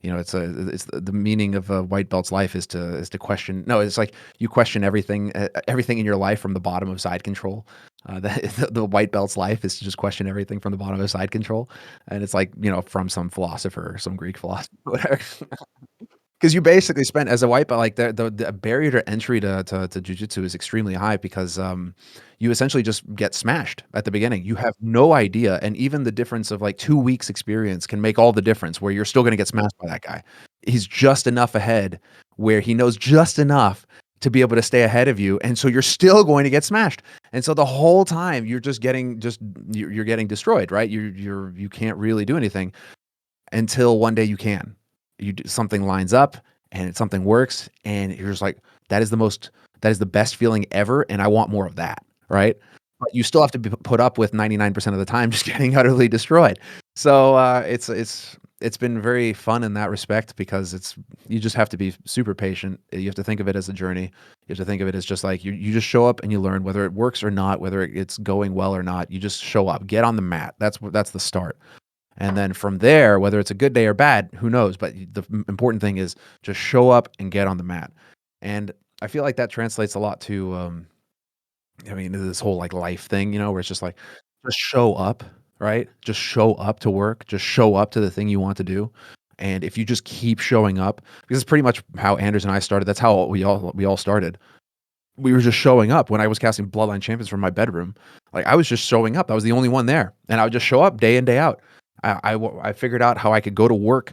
it's the meaning of a white belt's life is to question. No, it's like you question everything in your life from the bottom of side control. The white belt's life is to just question everything from the bottom of side control, and it's like from some philosopher, some Greek philosopher, whatever. Because you basically spend as a white belt, like the barrier to entry to jujitsu is extremely high because you essentially just get smashed at the beginning. You have no idea, and even the difference of like 2 weeks experience can make all the difference. Where you're still going to get smashed by that guy. He's just enough ahead where he knows just enough to be able to stay ahead of you, and so you're still going to get smashed. And so the whole time you're just you're getting destroyed, right? You can't really do anything until one day you can. Something lines up and something works, and you're just like, that is the best feeling ever, and I want more of that, right? But you still have to be put up with 99% of the time just getting utterly destroyed. So, it's been very fun in that respect because you just have to be super patient. You have to think of it as a journey. You have to think of it as just like you just show up and you learn whether it works or not, whether it's going well or not. You just show up, get on the mat. That's the start. And then from there, whether it's a good day or bad, who knows? But the important thing is just show up and get on the mat. And I feel like that translates a lot to, I mean, this whole like life thing, where it's just like, just show up, right? Just show up to work, just show up to the thing you want to do. And if you just keep showing up, because it's pretty much how Anders and I started. That's how we all started. We were just showing up when I was casting Bloodline Champions from my bedroom. Like I was just showing up. I was the only one there, and I would just show up day in day out. I figured out how I could go to work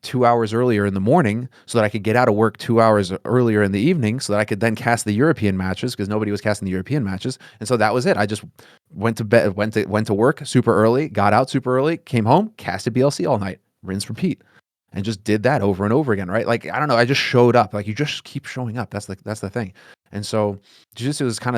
2 hours earlier in the morning so that I could get out of work 2 hours earlier in the evening so that I could then cast the European matches because nobody was casting the European matches. And so that was it. I just went to bed, went to work super early, got out super early, came home, casted BLC all night, rinse, repeat, and just did that over and over again. Right? Like I don't know. I just showed up. Like you just keep showing up. That's the thing. And so Jiu-Jitsu is kind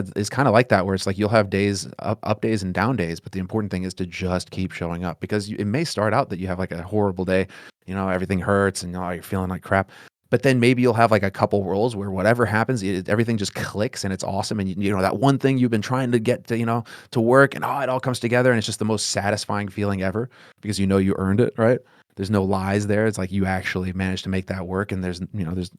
of like that, where it's like you'll have days up days and down days, but the important thing is to just keep showing up because it may start out that you have like a horrible day, everything hurts and you're feeling like crap, but then maybe you'll have like a couple rolls where whatever happens, everything just clicks and it's awesome, and that one thing you've been trying to get to work, and it all comes together, and it's just the most satisfying feeling ever because you earned it, right? There's no lies there. It's like you actually managed to make that work, and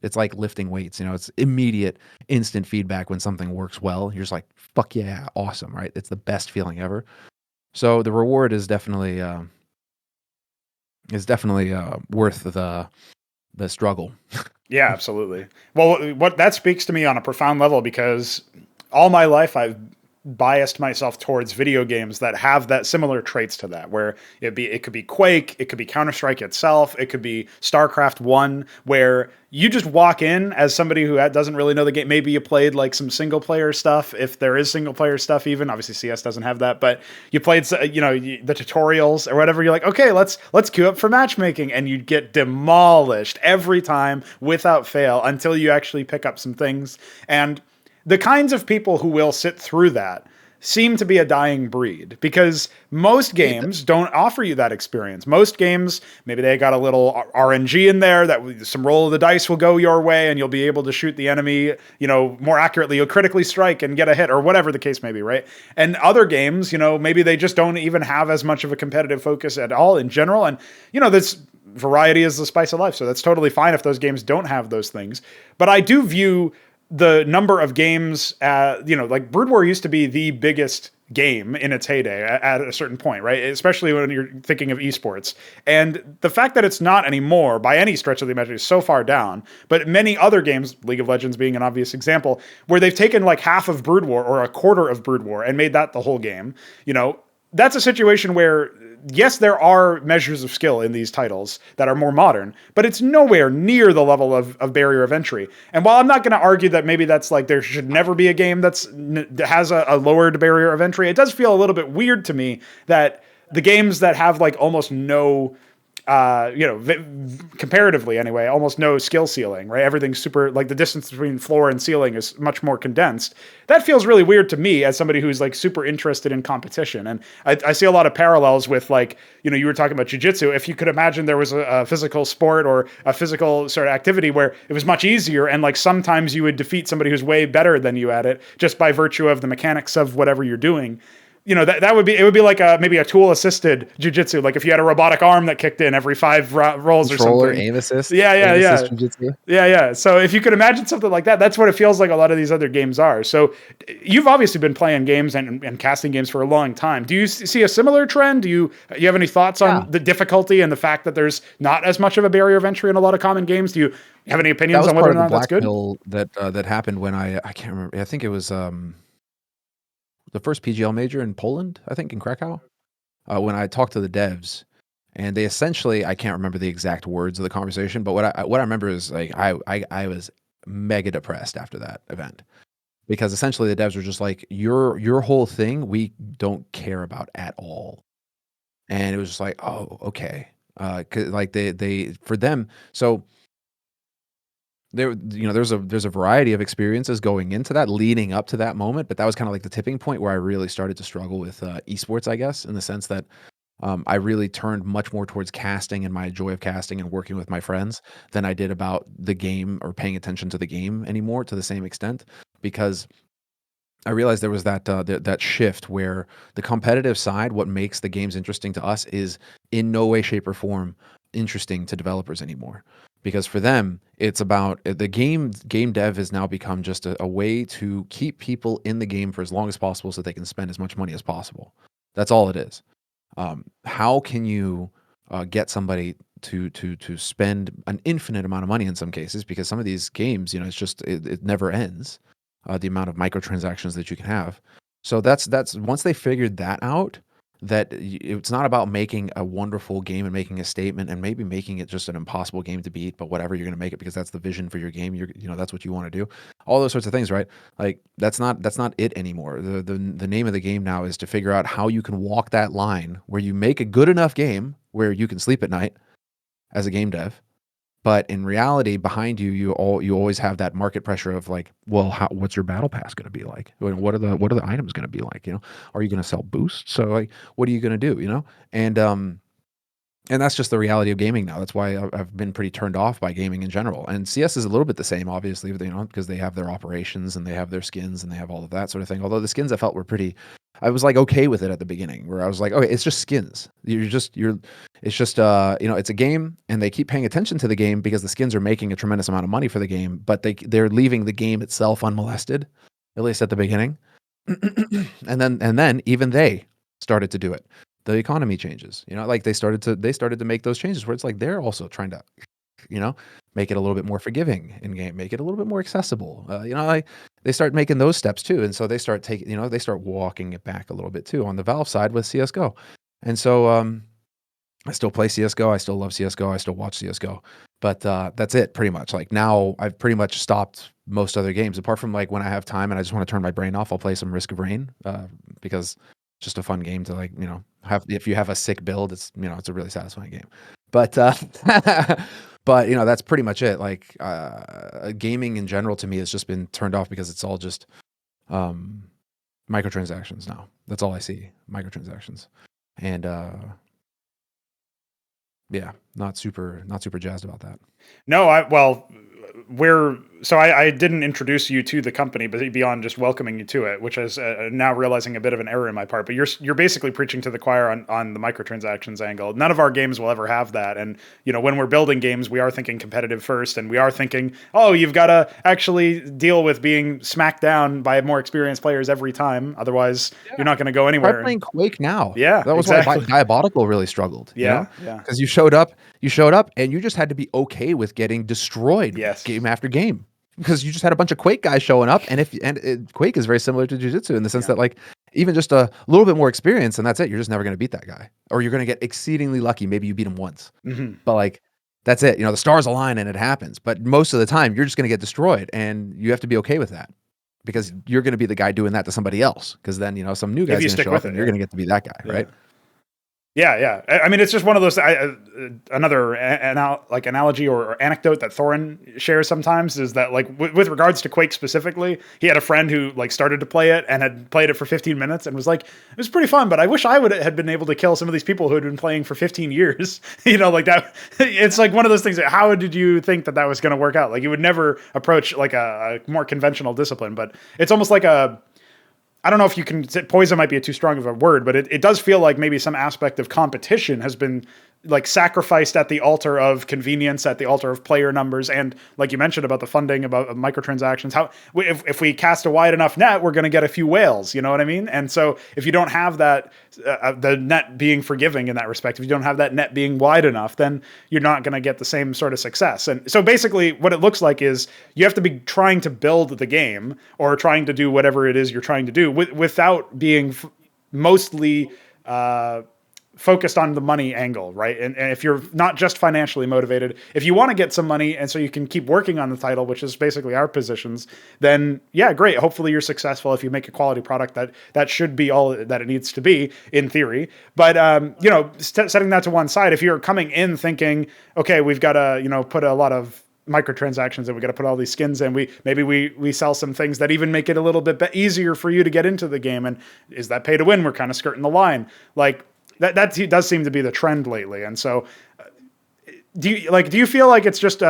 it's like lifting weights. It's immediate, instant feedback when something works well. You're just like, fuck yeah, awesome, right? It's the best feeling ever. So the reward is definitely worth the struggle. Yeah, absolutely. Well, what that speaks to me on a profound level because all my life I've biased myself towards video games that have that similar traits to that, where it could be Quake, it could be Counter-Strike itself, it could be StarCraft 1, where you just walk in as somebody who doesn't really know the game. Maybe you played like some single player stuff, if there is single player stuff even. Obviously CS doesn't have that, but you played the tutorials or whatever. You're like, okay, let's queue up for matchmaking, and you get demolished every time without fail until you actually pick up some things. And the kinds of people who will sit through that seem to be a dying breed because most games don't offer you that experience. Most games, maybe they got a little RNG in there that some roll of the dice will go your way and you'll be able to shoot the enemy, more accurately. You'll critically strike and get a hit or whatever the case may be, right? And other games, maybe they just don't even have as much of a competitive focus at all in general. And, this variety is the spice of life. So that's totally fine if those games don't have those things. But I do view the number of games, like Brood War used to be the biggest game in its heyday at a certain point, right? Especially when you're thinking of esports. And the fact that it's not anymore by any stretch of the imagination is so far down, but many other games, League of Legends being an obvious example, where they've taken like half of Brood War or a quarter of Brood War and made that the whole game, that's a situation where, yes, there are measures of skill in these titles that are more modern, but it's nowhere near the level of barrier of entry. And while I'm not going to argue that maybe that's like there should never be a game that has a lowered barrier of entry, it does feel a little bit weird to me that the games that have like almost no comparatively anyway, almost no skill ceiling, right? Everything's super, like the distance between floor and ceiling is much more condensed. That feels really weird to me as somebody who's like super interested in competition. And I see a lot of parallels with like, you were talking about jujitsu. If you could imagine there was a physical sport or a physical sort of activity where it was much easier and like sometimes you would defeat somebody who's way better than you at it just by virtue of the mechanics of whatever you're doing. That would be like maybe a tool assisted jujitsu. Like if you had a robotic arm that kicked in every 5 rolls Controller, or something. aim assist. Yeah. Jiu-jitsu. Yeah. So if you could imagine something like that, that's what it feels like a lot of these other games are. So you've obviously been playing games and casting games for a long time. Do you see a similar trend? Do you have any thoughts on the difficulty and the fact that there's not as much of a barrier of entry in a lot of common games? Do you have any opinions on whether or not that's good? That was part of the black pill that happened when I can't remember. I think it was the first PGL major in Poland, I think in Krakow, when I talked to the devs, and they essentially, I can't remember the exact words of the conversation, but what I remember is like I was mega depressed after that event because essentially the devs were just like, your whole thing we don't care about at all, and it was just like, oh, okay, 'cause like they for them, so there's a variety of experiences going into that, leading up to that moment, but that was kind of like the tipping point where I really started to struggle with esports, I guess, in the sense that I really turned much more towards casting and my joy of casting and working with my friends than I did about the game or paying attention to the game anymore to the same extent, because I realized there was that shift where the competitive side, what makes the games interesting to us, is in no way, shape, or form interesting to developers anymore. Because for them, it's about the game dev has now become just a way to keep people in the game for as long as possible so they can spend as much money as possible. That's all it is. How can you get somebody to spend an infinite amount of money in some cases? Because some of these games, it's just it never ends. The amount of microtransactions that you can have. So that's once they figured that out, that it's not about making a wonderful game and making a statement and maybe making it just an impossible game to beat, but whatever, you're going to make it because that's the vision for your game. That's what you want to do. All those sorts of things, right? Like that's not it anymore. The name of the game now is to figure out how you can walk that line where you make a good enough game where you can sleep at night as a game dev. But in reality, behind you, you always have that market pressure of like, well, what's your battle pass going to be like? What are the items going to be like? Are you going to sell boosts? So like, what are you going to do? And that's just the reality of gaming now. That's why I've been pretty turned off by gaming in general. And CS is a little bit the same, obviously, because they have their operations and they have their skins and they have all of that sort of thing. Although the skins I felt were I was like okay with it at the beginning, where I was like, okay, it's just skins. It's just it's a game, and they keep paying attention to the game because the skins are making a tremendous amount of money for the game, but they're leaving the game itself unmolested, at least at the beginning. and then even they started to do it. The economy changes, like they started to make those changes where it's like they're also trying to, make it a little bit more forgiving in game, make it a little bit more accessible. Like they start making those steps too, and so they start they start walking it back a little bit too on the Valve side with CS:GO, and so I still play CS:GO, I still love CS:GO, I still watch CS:GO, but that's it pretty much. Like now, I've pretty much stopped most other games apart from like when I have time and I just want to turn my brain off. I'll play some Risk of Rain because it's just a fun game to like have. If you have a sick build, it's it's a really satisfying game, but. But that's pretty much it. Like gaming in general to me has just been turned off because it's all just microtransactions now. That's all I see, microtransactions, and yeah, not super jazzed about that. No, I didn't introduce you to the company, but beyond just welcoming you to it, which is now realizing a bit of an error in my part. But you're basically preaching to the choir on the microtransactions angle. None of our games will ever have that. And when we're building games, we are thinking competitive first, and we are thinking, oh, you've got to actually deal with being smacked down by more experienced players every time. Otherwise, you're not going to go anywhere. Try playing Quake now. Yeah, that was exactly. why Diabolical really struggled. Yeah, because you showed up, and you just had to be okay with getting destroyed game after game. Because you just had a bunch of Quake guys showing up, and Quake is very similar to Jujutsu in the sense that like even just a little bit more experience, and that's it. You're just never going to beat that guy, or you're going to get exceedingly lucky. Maybe you beat him once, but like that's it. The stars align and it happens. But most of the time, you're just going to get destroyed, and you have to be okay with that because you're going to be the guy doing that to somebody else. Because then some new guy's going to show up, and you're going to get to be that guy, right? Yeah. I mean, it's just one of those. Another analogy or anecdote that Thorin shares sometimes is that, like, with regards to Quake specifically, he had a friend who like started to play it and had played it for 15 minutes and was like, it was pretty fun, but I wish I had been able to kill some of these people who had been playing for 15 years. Like that. It's like one of those things. How did you think that was going to work out? Like, you would never approach like a more conventional discipline, but it's almost like I don't know if you can say poison might be too strong of a word, but it does feel like maybe some aspect of competition has been like sacrificed at the altar of convenience, at the altar of player numbers. And like you mentioned about the funding, about microtransactions, how if we cast a wide enough net, we're going to get a few whales, you know what I mean? And so if you don't have that, the net being forgiving in that respect, if you don't have that net being wide enough, then you're not going to get the same sort of success. And so basically what it looks like is you have to be trying to build the game or trying to do whatever it is you're trying to do without being mostly focused on the money angle, right? And if you're not just financially motivated, if you want to get some money and so you can keep working on the title, which is basically our positions, then yeah, great. Hopefully you're successful if you make a quality product that should be all that it needs to be in theory. But, setting that to one side, if you're coming in thinking, okay, we've got to, put a lot of microtransactions and we got to put all these skins in. We sell some things that even make it a little bit easier for you to get into the game. And is that pay to win? We're kind of skirting the line. Like that does seem to be the trend lately. And so do you feel like it's just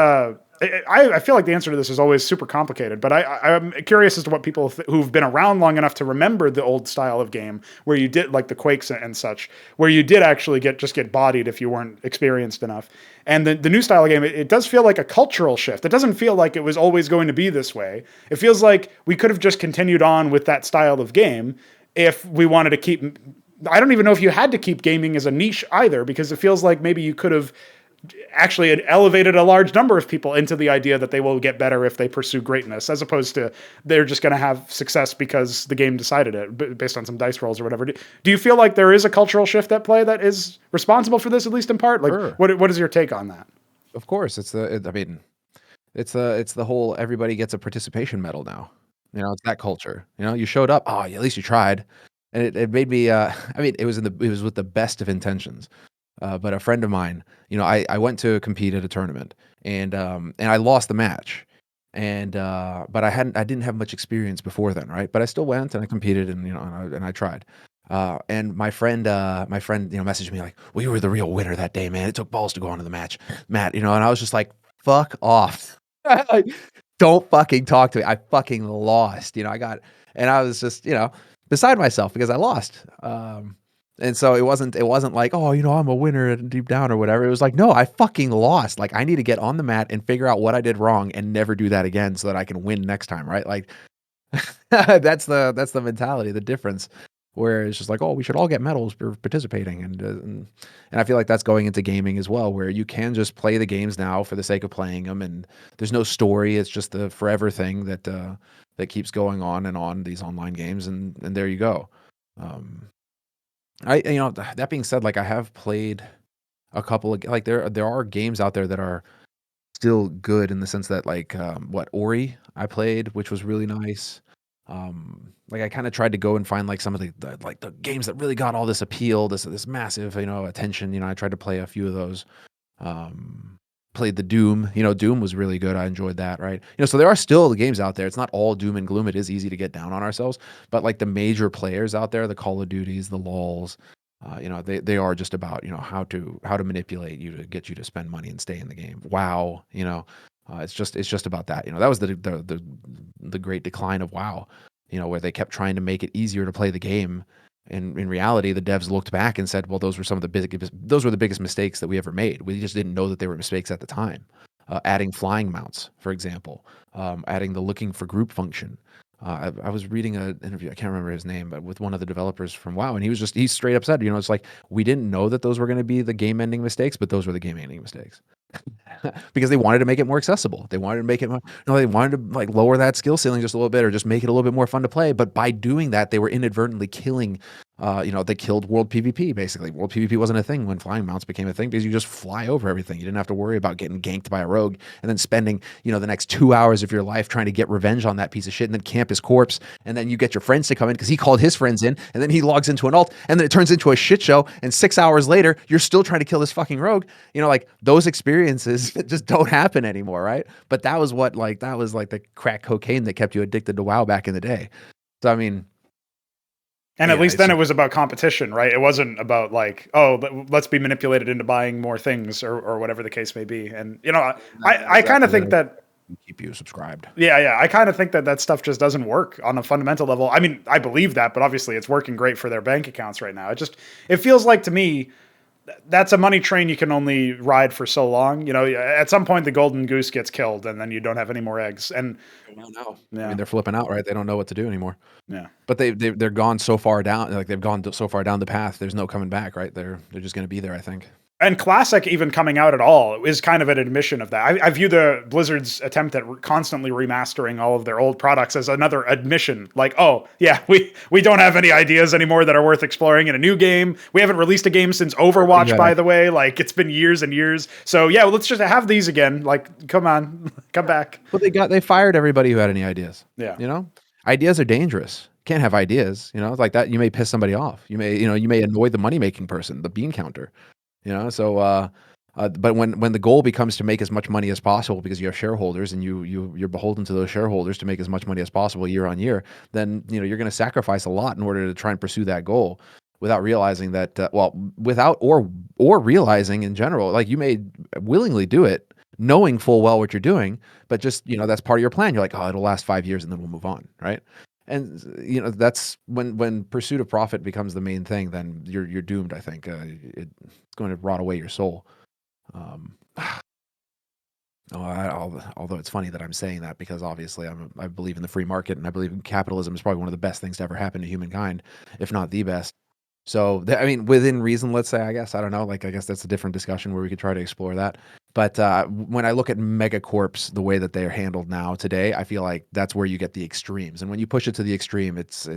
I feel like the answer to this is always super complicated, but I'm curious as to what people who've been around long enough to remember the old style of game where you did like the Quakes and such, where you did actually get bodied if you weren't experienced enough. And the new style of game, it does feel like a cultural shift. It doesn't feel like it was always going to be this way. It feels like we could have just continued on with that style of game if we wanted to keep. I don't even know if you had to keep gaming as a niche either, because it feels like maybe you could have actually elevated a large number of people into the idea that they will get better if they pursue greatness, as opposed to they're just going to have success because the game decided it based on some dice rolls or whatever. Do you feel like there is a cultural shift at play that is responsible for this, at least in part? Like, Sure. what is your take on that? Of course, it's the whole everybody gets a participation medal now. It's that culture. You showed up. Oh, at least you tried, and it made me. I mean, it was with the best of intentions. But a friend of mine, I went to compete at a tournament, and I lost the match, and but I didn't have much experience before then, right? But I still went and I competed, and and I tried. And my friend, messaged me like, "Well, you were the real winner that day, man. It took balls to go on to the match, Matt." And I was just like, "Fuck off." Like, don't fucking talk to me. I fucking lost. And I was just, beside myself because I lost. And so it wasn't like, oh, I'm a winner deep down or whatever. It was like, no, I fucking lost. Like, I need to get on the mat and figure out what I did wrong and never do that again so that I can win next time, right? Like, that's the mentality, the difference, where it's just like, oh, we should all get medals for participating. And I feel like that's going into gaming as well, where you can just play the games now for the sake of playing them, and there's no story. It's just the forever thing that keeps going on these online games, and there you go. That being said, like, I have played a couple of, like, there are games out there that are still good in the sense that, like, what Ori I played, which was really nice. Like, I kind of tried to go and find like some of the games that really got all this appeal, this massive attention. I tried to play a few of those. Played the Doom. Doom was really good. I enjoyed that, right? So there are still the games out there. It's not all doom and gloom. It is easy to get down on ourselves, but like the major players out there, the Call of Duties, the LOLs, they are just about how to manipulate you to get you to spend money and stay in the game. WoW, it's just about that. That was the great decline of WoW. Where they kept trying to make it easier to play the game. And in reality, the devs looked back and said, well, those were the biggest mistakes that we ever made. We just didn't know that they were mistakes at the time. Adding flying mounts, for example, adding the looking for group function. I was reading an interview, I can't remember his name, but with one of the developers from WoW, and he's straight up said, it's like, we didn't know that those were going to be the game ending mistakes, but those were the game ending mistakes. Because they wanted to make it more accessible. They wanted to make it more, they wanted to like lower that skill ceiling just a little bit, or just make it a little bit more fun to play. But by doing that, they were inadvertently killing, they killed world PvP, basically. World PvP wasn't a thing when flying mounts became a thing, because you just fly over everything. You didn't have to worry about getting ganked by a rogue and then spending, the next 2 hours of your life trying to get revenge on that piece of shit, and then camp his corpse. And then you get your friends to come in because he called his friends in, and then he logs into an alt, and then it turns into a shit show. And 6 hours later, you're still trying to kill this fucking rogue. Like, those experiences just don't happen anymore, right? But that was the crack cocaine that kept you addicted to WoW back in the day. So, I mean, and at least then it was about competition, right? It wasn't about like, oh, let's be manipulated into buying more things or whatever the case may be. And, I kind of think that keep you subscribed. Yeah. I kind of think that stuff just doesn't work on a fundamental level. I mean, I believe that, but obviously it's working great for their bank accounts right now. It feels like to me, that's a money train you can only ride for so long. At some point the golden goose gets killed, and then you don't have any more eggs. And no. Yeah. I mean, they're flipping out, right? They don't know what to do anymore. Yeah. But they're gone so far down, like they've gone so far down the path. There's no coming back, right? They're just going to be there, I think. And Classic even coming out at all is kind of an admission of that. I view the Blizzard's attempt at constantly remastering all of their old products as another admission. Like, oh, yeah, we don't have any ideas anymore that are worth exploring in a new game. We haven't released a game since Overwatch, by the way. Like, it's been years and years. So, yeah, let's just have these again. Like, come on, come back. But they fired everybody who had any ideas. Yeah. Ideas are dangerous. Can't have ideas, like that. You may piss somebody off. You may annoy the money-making person, the bean counter. So But when the goal becomes to make as much money as possible because you have shareholders and you're beholden to those shareholders to make as much money as possible year on year, then you're going to sacrifice a lot in order to try and pursue that goal without realizing that without or realizing in general, like you may willingly do it knowing full well what you're doing, but just that's part of your plan. You're like, oh, it'll last 5 years and then we'll move on, right? And that's when pursuit of profit becomes the main thing, then you're doomed. I think it's going to rot away your soul. Um, although it's funny that I'm saying that because obviously I believe in the free market and I believe in capitalism is probably one of the best things to ever happen to humankind, if not the best. So I mean, within reason, let's say, I guess, I don't know, like I guess that's a different discussion where we could try to explore that. But when I look at megacorps, the way that they are handled now today, I feel like that's where you get the extremes. And when you push it to the extreme, it's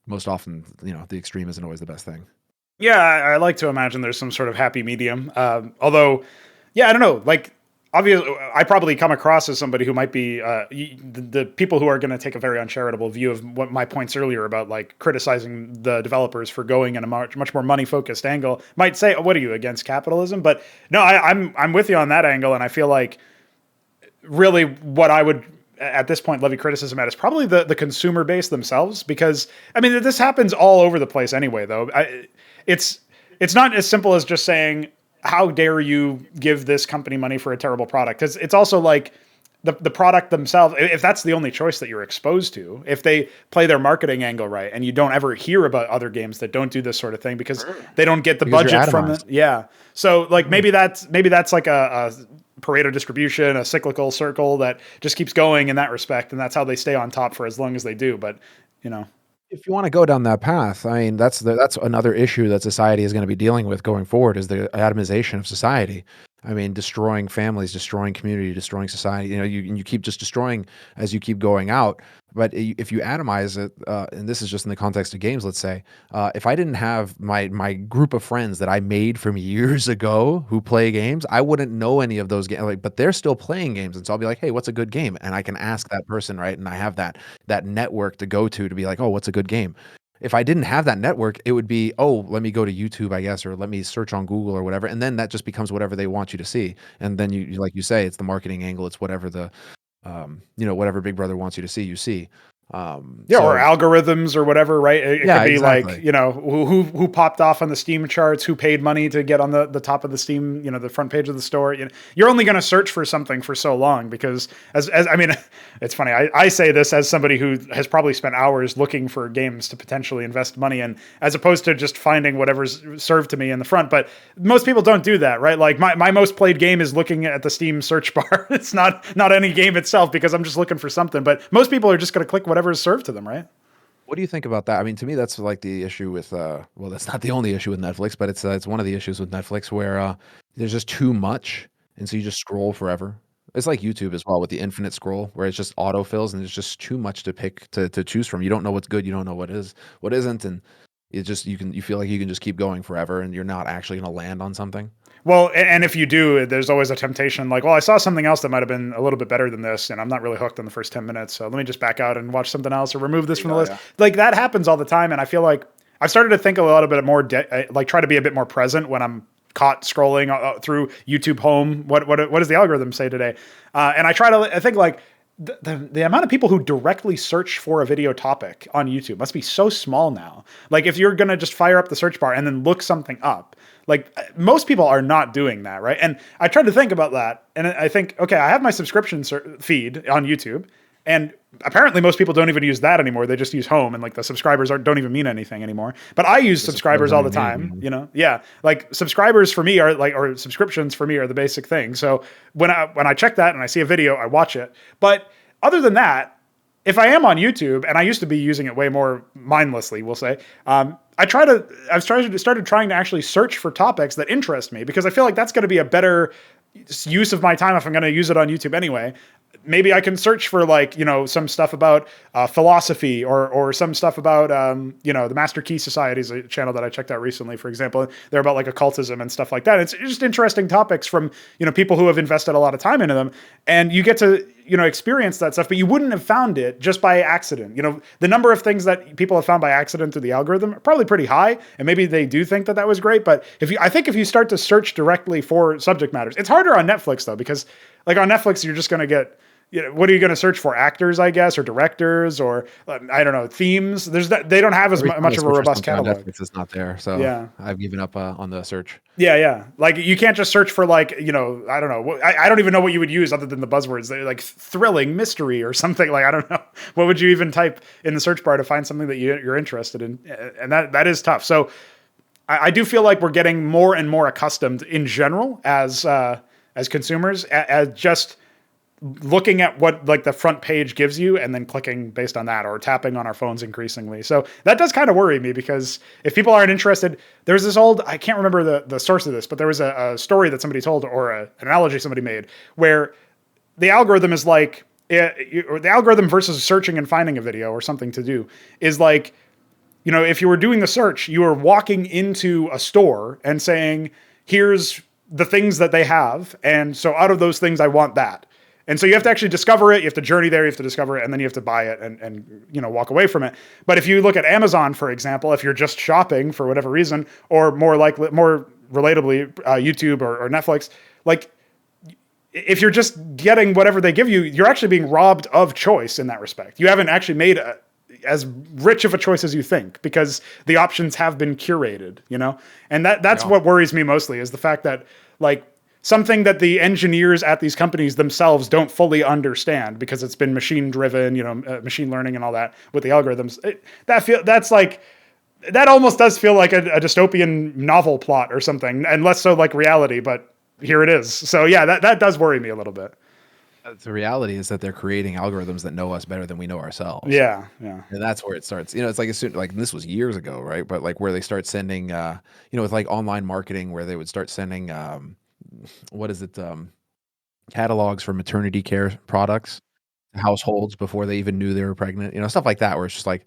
most often the extreme isn't always the best thing. Yeah, I like to imagine there's some sort of happy medium. Although, yeah, I don't know. Like, obviously, I probably come across as somebody who might be the people who are going to take a very uncharitable view of what my points earlier about like criticizing the developers for going in a much more money focused angle might say, oh, "What are you against capitalism?" But no, I'm with you on that angle, and I feel like really what I would at this point levy criticism at is probably the consumer base themselves, because I mean this happens all over the place anyway. Though it's not as simple as just saying, how dare you give this company money for a terrible product? It's also like the product themselves, if that's the only choice that you're exposed to, if they play their marketing angle right and you don't ever hear about other games that don't do this sort of thing because they don't get the budget from it. Yeah. So like maybe that's like a Pareto distribution, a cyclical circle that just keeps going in that respect. And that's how they stay on top for as long as they do. But if you want to go down that path, I mean, that's another issue that society is going to be dealing with going forward, is the atomization of society. I mean, destroying families, destroying community, destroying society. You keep just destroying as you keep going out. But if you atomize it, and this is just in the context of games, let's say, if I didn't have my group of friends that I made from years ago who play games, I wouldn't know any of those games. But they're still playing games, and so I'll be like, "Hey, what's a good game?" And I can ask that person, right? And I have that network to go to be like, "Oh, what's a good game?" If I didn't have that network, it would be, oh, let me go to YouTube, I guess, or let me search on Google or whatever. And then that just becomes whatever they want you to see. And then you like you say, it's the marketing angle. It's whatever whatever Big Brother wants you to see, you see. Or algorithms or whatever, right? It could be exactly. like, who popped off on the Steam charts, who paid money to get on the top of the Steam, the front page of the store. You're only going to search for something for so long because as I mean, it's funny. I say this as somebody who has probably spent hours looking for games to potentially invest money in, as opposed to just finding whatever's served to me in the front. But most people don't do that, right? Like my most played game is looking at the Steam search bar. It's not any game itself because I'm just looking for something. But most people are just going to click whatever is served to them, right? What do you think about that? I mean, to me, that's like the issue with, well, that's not the only issue with Netflix, but it's one of the issues with Netflix where there's just too much, and so you just scroll forever. It's like YouTube as well with the infinite scroll, where it's just autofills, and there's just too much to pick to choose from. You don't know what's good, you don't know what isn't, and you feel like you can just keep going forever, and you're not actually going to land on something. Well, and if you do, there's always a temptation like, well, I saw something else that might have been a little bit better than this, and I'm not really hooked in the first 10 minutes, so let me just back out and watch something else or remove this from the list. Yeah. Like, that happens all the time, and I feel like I've started to think a little bit more, like, try to be a bit more present when I'm caught scrolling through YouTube Home. What does the algorithm say today? And I think, like, the amount of people who directly search for a video topic on YouTube must be so small now. Like, if you're going to just fire up the search bar and then look something up, like, most people are not doing that, right? And I tried to think about that, and I think, okay, I have my subscription feed on YouTube, and apparently most people don't even use that anymore. They just use Home, and like the subscribers don't even mean anything anymore. But I use subscribers all the time, Yeah, like subscribers for me are like, or subscriptions for me are the basic thing. So when I check that and I see a video, I watch it. But other than that, if I am on YouTube, and I used to be using it way more mindlessly, we'll say, I've started trying to actually search for topics that interest me, because I feel like that's going to be a better use of my time if I'm going to use it on YouTube anyway. maybe I can search for like, some stuff about philosophy or some stuff about, the Master Key Society is a channel that I checked out recently, for example. They're about like occultism and stuff like that. It's just interesting topics from, people who have invested a lot of time into them. And you get to, experience that stuff, but you wouldn't have found it just by accident. The number of things that people have found by accident through the algorithm are probably pretty high. And maybe they do think that was great. But I think if you start to search directly for subject matters, it's harder on Netflix though, because like on Netflix, you're just going to get, what are you going to search for? Actors, I guess, or directors, or I don't know, themes. They don't have as much of a robust catalog. Netflix is not there, so yeah, I've given up on the search. Yeah. Like you can't just search for like, I don't know. I don't even know what you would use other than the buzzwords. They're like thrilling, mystery, or something. Like I don't know. What would you even type in the search bar to find something that you're interested in? And that is tough. So I do feel like we're getting more and more accustomed in general as consumers as just looking at what like the front page gives you and then clicking based on that, or tapping on our phones increasingly. So that does kind of worry me, because if people aren't interested, there's this I can't remember the source of this, but there was a story that somebody told, or an analogy somebody made, where the algorithm is like, or the algorithm versus searching and finding a video or something to do is like, if you were doing the search, you were walking into a store and saying, here's the things that they have. And so out of those things, I want that. And so you have to actually discover it. You have to journey there. You have to discover it, and then you have to buy it and walk away from it. But if you look at Amazon, for example, if you're just shopping for whatever reason, or more relatably, YouTube or Netflix, like if you're just getting whatever they give you, you're actually being robbed of choice in that respect. You haven't actually made as rich of a choice as you think, because the options have been curated, and that's what worries me mostly, is the fact that like, something that the engineers at these companies themselves don't fully understand, because it's been machine driven, machine learning and all that with the algorithms. That almost does feel like a dystopian novel plot or something, and less so like reality, but here it is. So yeah, that does worry me a little bit. The reality is that they're creating algorithms that know us better than we know ourselves. Yeah. And that's where it starts. It's like, this was years ago, right? But like where they start sending, with like online marketing, where they would start sending, catalogs for maternity care products to households before they even knew they were pregnant, stuff like that, where it's just like,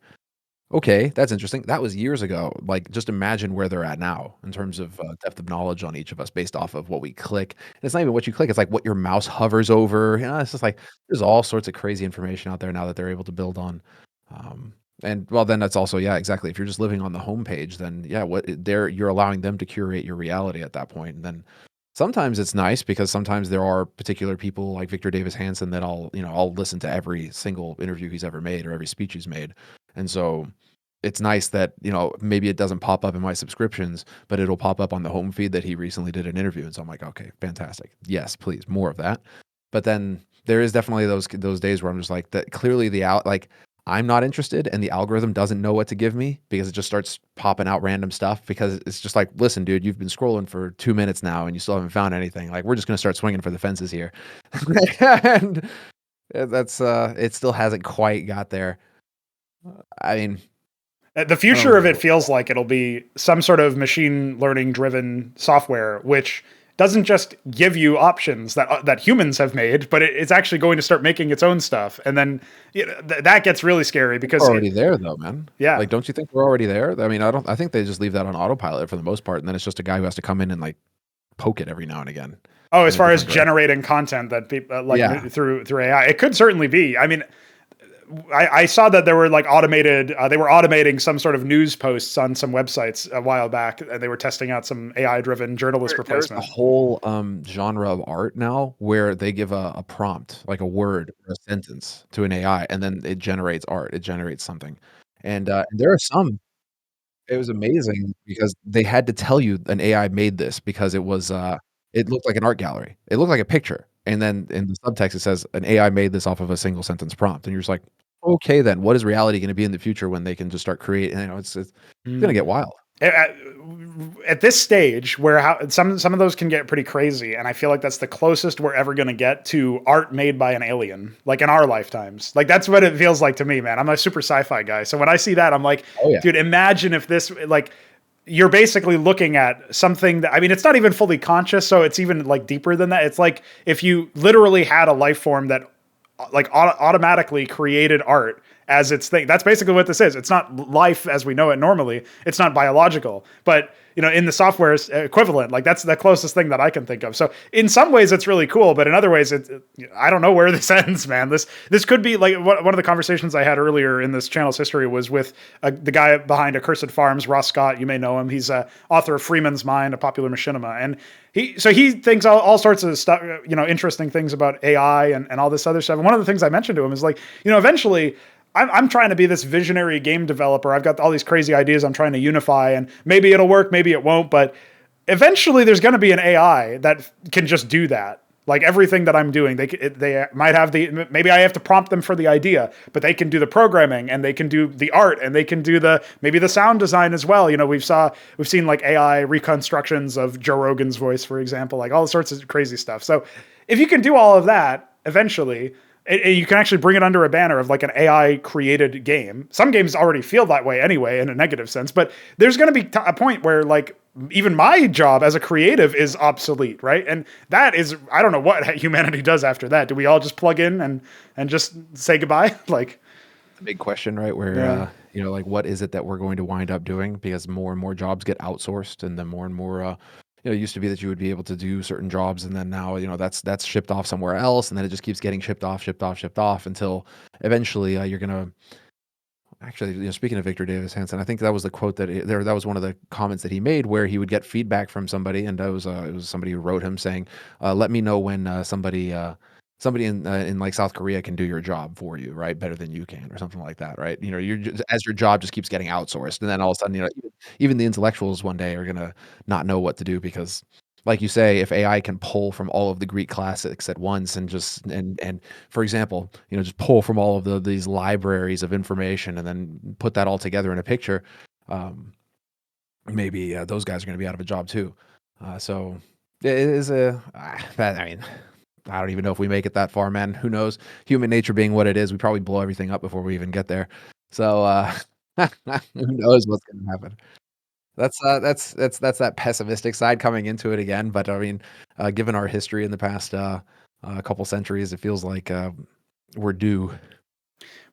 okay, that's interesting. That was years ago. Like, just imagine where they're at now in terms of depth of knowledge on each of us based off of what we click. And it's not even what you click. It's like what your mouse hovers over. It's just like, there's all sorts of crazy information out there now that they're able to build on. And well, then that's also, yeah, exactly. If you're just living on the homepage, then yeah, you're allowing them to curate your reality at that point. And then sometimes it's nice, because sometimes there are particular people like Victor Davis Hanson that I'll listen to every single interview he's ever made or every speech he's made. And so it's nice that, maybe it doesn't pop up in my subscriptions, but it'll pop up on the home feed that he recently did an interview. And so I'm like, okay, fantastic. Yes, please, more of that. But then there is definitely those days where I'm just like, that clearly I'm not interested, and the algorithm doesn't know what to give me, because it just starts popping out random stuff, because it's just like, listen, dude, you've been scrolling for 2 minutes now and you still haven't found anything. Like, we're just going to start swinging for the fences here. And that's, it still hasn't quite got there. I mean, the future of it feels like it'll be some sort of machine learning driven software, which doesn't just give you options that humans have made, but it's actually going to start making its own stuff. And then that gets really scary, because we're already there though, man. Yeah. Like, don't you think we're already there? I mean, I think they just leave that on autopilot for the most part. And then it's just a guy who has to come in and like poke it every now and again. Oh, as far as generating content that people through AI, it could certainly be. I mean, I saw that there were like they were automating some sort of news posts on some websites a while back. They were testing out some AI driven journalist replacement. There's a whole genre of art now where they give a prompt, like a word or a sentence, to an AI, and then it generates art. It generates something. And there are some, it was amazing, because they had to tell you an AI made this, because it looked like an art gallery. It looked like a picture. And then in the subtext, it says an AI made this off of a single sentence prompt. And you're just like, okay, then what is reality going to be in the future when they can just start creating? It's going to get wild. At this stage, where some of those can get pretty crazy, and I feel like that's the closest we're ever going to get to art made by an alien, like in our lifetimes. Like, that's what it feels like to me, man. I'm a super sci-fi guy, so when I see that, I'm like, oh, yeah. Dude, imagine if this, like, you're basically looking at something that, I mean, it's not even fully conscious, so it's even like deeper than that. It's like if you literally had a life form that like automatically created art as its thing. That's basically what this is. It's not life as we know it normally. It's not biological, but in the software's equivalent, like that's the closest thing that I can think of. So in some ways it's really cool, but in other ways I don't know where this ends, man. This could be like one of the conversations I had earlier in this channel's history was with the guy behind Accursed Farms, Ross Scott. You may know him. He's author of Freeman's Mind, a popular machinima, and he thinks all sorts of stuff, interesting things about AI and all this other stuff. And one of the things I mentioned to him is like, eventually I'm trying to be this visionary game developer. I've got all these crazy ideas I'm trying to unify, and maybe it'll work, maybe it won't, but eventually there's going to be an AI that can just do that. Like everything that I'm doing, they might have maybe I have to prompt them for the idea, but they can do the programming and they can do the art and they can do maybe the sound design as well. We've seen like AI reconstructions of Joe Rogan's voice, for example, like all sorts of crazy stuff. So if you can do all of that eventually, you can actually bring it under a banner of like an AI created game. Some games already feel that way anyway, in a negative sense, but there's going to be a point where like even my job as a creative is obsolete, right? And that is, I don't know what humanity does after that. Do we all just plug in and just say goodbye? Like, the big question, right? Where, like what is it that we're going to wind up doing? Because more and more jobs get outsourced, and then more and more, it used to be that you would be able to do certain jobs, and then now, that's shipped off somewhere else, and then it just keeps getting shipped off until eventually you're gonna. Actually, speaking of Victor Davis Hanson, I think that was the quote that was one of the comments that he made, where he would get feedback from somebody, and it was somebody who wrote him saying, "Let me know when somebody in like South Korea can do your job for you, right? Better than you can," or something like that, right? You're just, as your job just keeps getting outsourced, and then all of a sudden, even the intellectuals one day are gonna not know what to do because, like you say, if AI can pull from all of the Greek classics at once and just and for example, just pull from all of these libraries of information and then put that all together in a picture, maybe those guys are going to be out of a job too. So it is I mean, I don't even know if we make it that far, man. Who knows? Human nature being what it is, we probably blow everything up before we even get there. So who knows what's going to happen? That's that pessimistic side coming into it again. But I mean, given our history in the past couple centuries, it feels like we're due.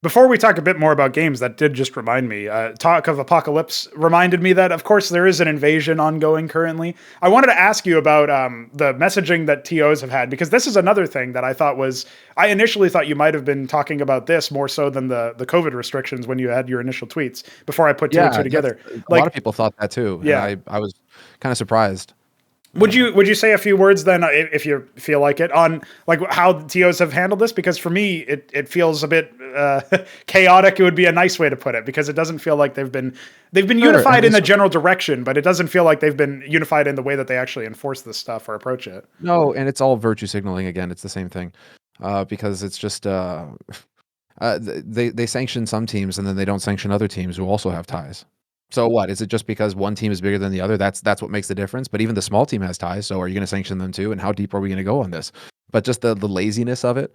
Before we talk a bit more about games, that did just remind me. Talk of Apocalypse reminded me that, of course, there is an invasion ongoing currently. I wanted to ask you about the messaging that TOs have had, because this is another thing that I initially thought you might have been talking about this more so than the COVID restrictions when you had your initial tweets, before I put two and two together. A lot of people thought that too. Yeah. And I was kind of surprised. Would you say a few words then, if you feel like it, on like how TOs have handled this? Because for me, it feels a bit chaotic. It would be a nice way to put it, because it doesn't feel like they've been unified in the general direction, but it doesn't feel like they've been unified in the way that they actually enforce this stuff or approach it. No, and it's all virtue signaling again. It's the same thing, because it's just they sanction some teams and then they don't sanction other teams who also have ties. So what? Is it just because one team is bigger than the other? That's what makes the difference. But even the small team has ties. So are you going to sanction them too? And how deep are we going to go on this? But just the laziness of it,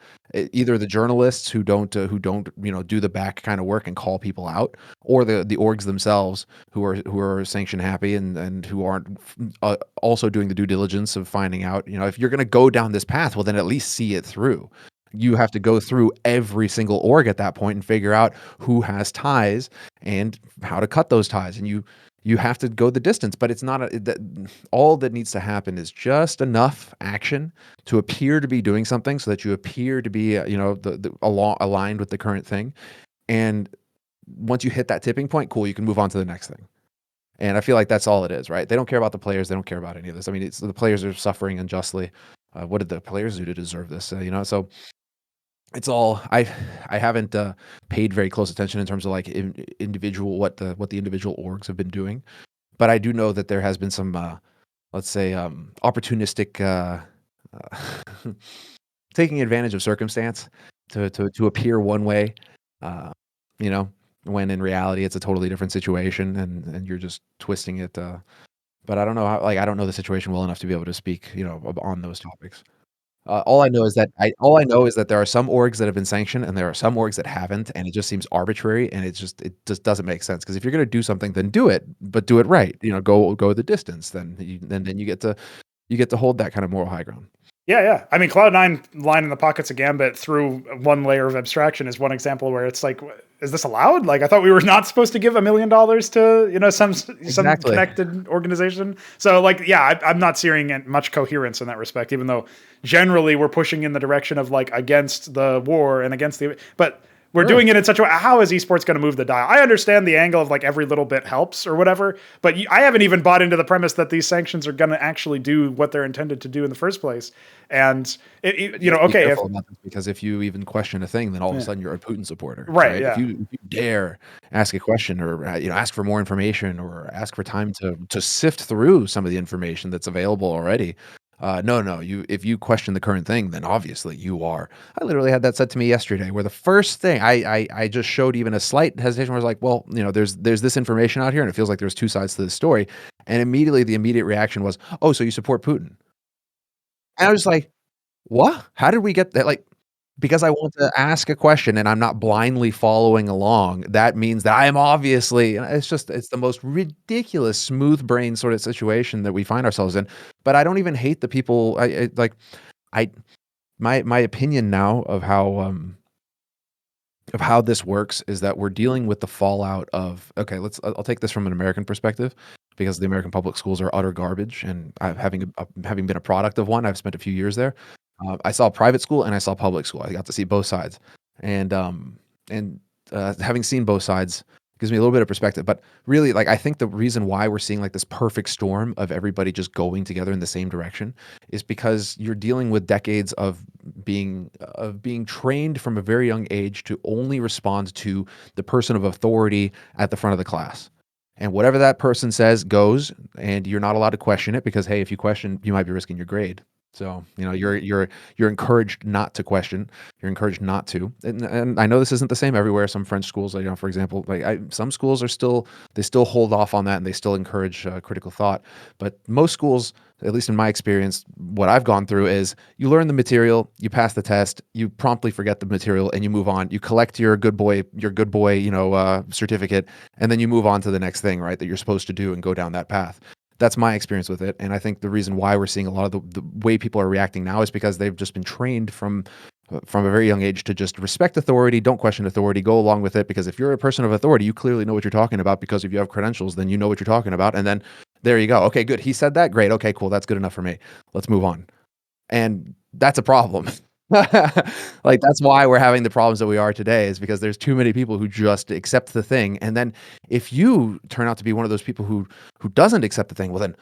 either the journalists who don't do the back kind of work and call people out, or the orgs themselves who are sanction happy and who aren't also doing the due diligence of finding out. If you're going to go down this path, well, then at least see it through. You have to go through every single org at that point and figure out who has ties and how to cut those ties. And you have to go the distance, but it's not all that needs to happen is just enough action to appear to be doing something, so that you appear to be, aligned with the current thing. And once you hit that tipping point, cool, you can move on to the next thing. And I feel like that's all it is, right? They don't care about the players. They don't care about any of this. I mean, the players are suffering unjustly. What did the players do to deserve this? So it's all I haven't paid very close attention in terms of like individual what the individual orgs have been doing, but I do know that there has been some let's say opportunistic taking advantage of circumstance to appear one way, when in reality it's a totally different situation, and you're just twisting it. But I don't know I don't know the situation well enough to be able to speak on those topics. All I know is that there are some orgs that have been sanctioned and there are some orgs that haven't, and it just seems arbitrary, and it just doesn't make sense. Because if you're going to do something, then do it, but do it right. Go the distance. Then you get to hold that kind of moral high ground. Yeah, yeah. I mean, Cloud9 line in the pockets of Gambit through one layer of abstraction is one example where it's like, is this allowed? Like, I thought we were not supposed to give $1 million to, some Exactly. connected organization. So, like, yeah, I'm not seeing much coherence in that respect. Even though generally we're pushing in the direction of like against the war and against the, but we're Sure. doing it in such a way. How is esports going to move the dial? I understand the angle of like every little bit helps or whatever, but I haven't even bought into the premise that these sanctions are going to actually do what they're intended to do in the first place. And You have to be okay, if careful about this because if you even question a thing, then all of a yeah, sudden you're a Putin supporter, right, right? yeah, If you dare ask a question or ask for more information or ask for time to sift through some of the information that's available already. No, you if you question the current thing, then obviously you are. I literally had that said to me yesterday, where the first thing I just showed even a slight hesitation, where I was like, well, there's this information out here, and it feels like there's two sides to the story, and immediately the immediate reaction was, oh, so you support Putin? And I was like, what? How did we get that? Like, because I want to ask a question and I'm not blindly following along, that means that I am obviously it's the most ridiculous smooth brain sort of situation that we find ourselves in. But I don't even hate the people. I my opinion now of how this works is that we're dealing with the fallout of okay, I'll take this from an American perspective because the American public schools are utter garbage, and having been a product of one, I've spent a few years there. I saw private school and I saw public school. I got to see both sides, and having seen both sides gives me a little bit of perspective. But really, like I think the reason why we're seeing like this perfect storm of everybody just going together in the same direction is because you're dealing with decades of being trained from a very young age to only respond to the person of authority at the front of the class. And whatever that person says goes, and you're not allowed to question it because hey, if you question, you might be risking your grade. So, you're encouraged not to question. You're encouraged not to. And I know this isn't the same everywhere. Some French schools, like, for example, some schools they still hold off on that and they still encourage critical thought. But most schools, at least in my experience, what I've gone through is you learn the material, you pass the test, you promptly forget the material, and you move on. You collect your good boy, certificate, and then you move on to the next thing, right? That you're supposed to do and go down that path. That's my experience with it, and I think the reason why we're seeing a lot of the way people are reacting now is because they've just been trained from a very young age to just respect authority, don't question authority, go along with it. Because if you're a person of authority, you clearly know what you're talking about. Because if you have credentials, then you know what you're talking about, and then there you go. Okay, good. He said that. Great. Okay, cool. That's good enough for me. Let's move on. And that's a problem. Like that's why we're having the problems that we are today is because there's too many people who just accept the thing, and then if you turn out to be one of those people who doesn't accept the thing, well then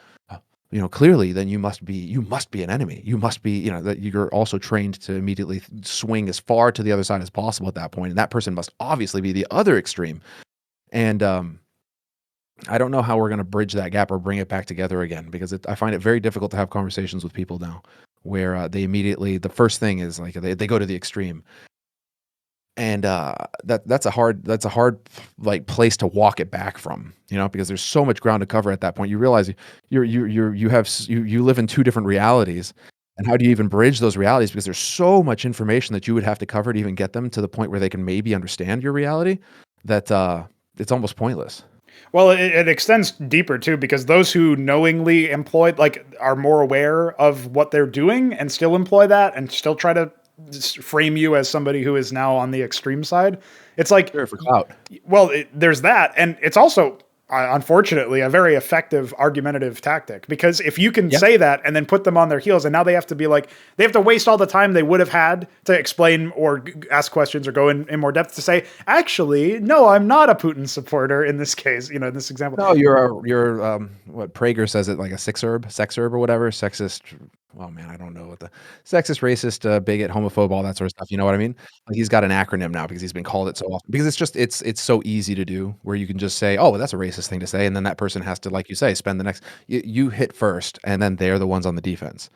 clearly then you must be an enemy. You must be, that you're also trained to immediately swing as far to the other side as possible at that point, and that person must obviously be the other extreme. And I don't know how we're going to bridge that gap or bring it back together again because I find it very difficult to have conversations with people now where they immediately the first thing is like they go to the extreme, and that's a hard like place to walk it back from, because there's so much ground to cover at that point. You realize you live in two different realities, and how do you even bridge those realities because there's so much information that you would have to cover to even get them to the point where they can maybe understand your reality that it's almost pointless. well, it extends deeper too because those who knowingly employ like are more aware of what they're doing and still employ that and still try to frame you as somebody who is now on the extreme side. It's like, Sure, for clout. well, there's that, and it's also unfortunately a very effective argumentative tactic because if you can Yeah. say that and then put them on their heels, and now they have to be like they have to waste all the time they would have had to explain or ask questions or go in more depth to say, actually, no, I'm not a Putin supporter in this case, in this example. No, you're what Prager says it like a sex herb or whatever, sexist. Oh man, I don't know what the sexist, racist, bigot, homophobe, all that sort of stuff. You know what I mean? Like he's got an acronym now because he's been called it so often. Because it's so easy to do where you can just say, oh, well, that's a racist thing to say, and then that person has to, like you say, spend the next. You hit first, and then they're the ones on the defense.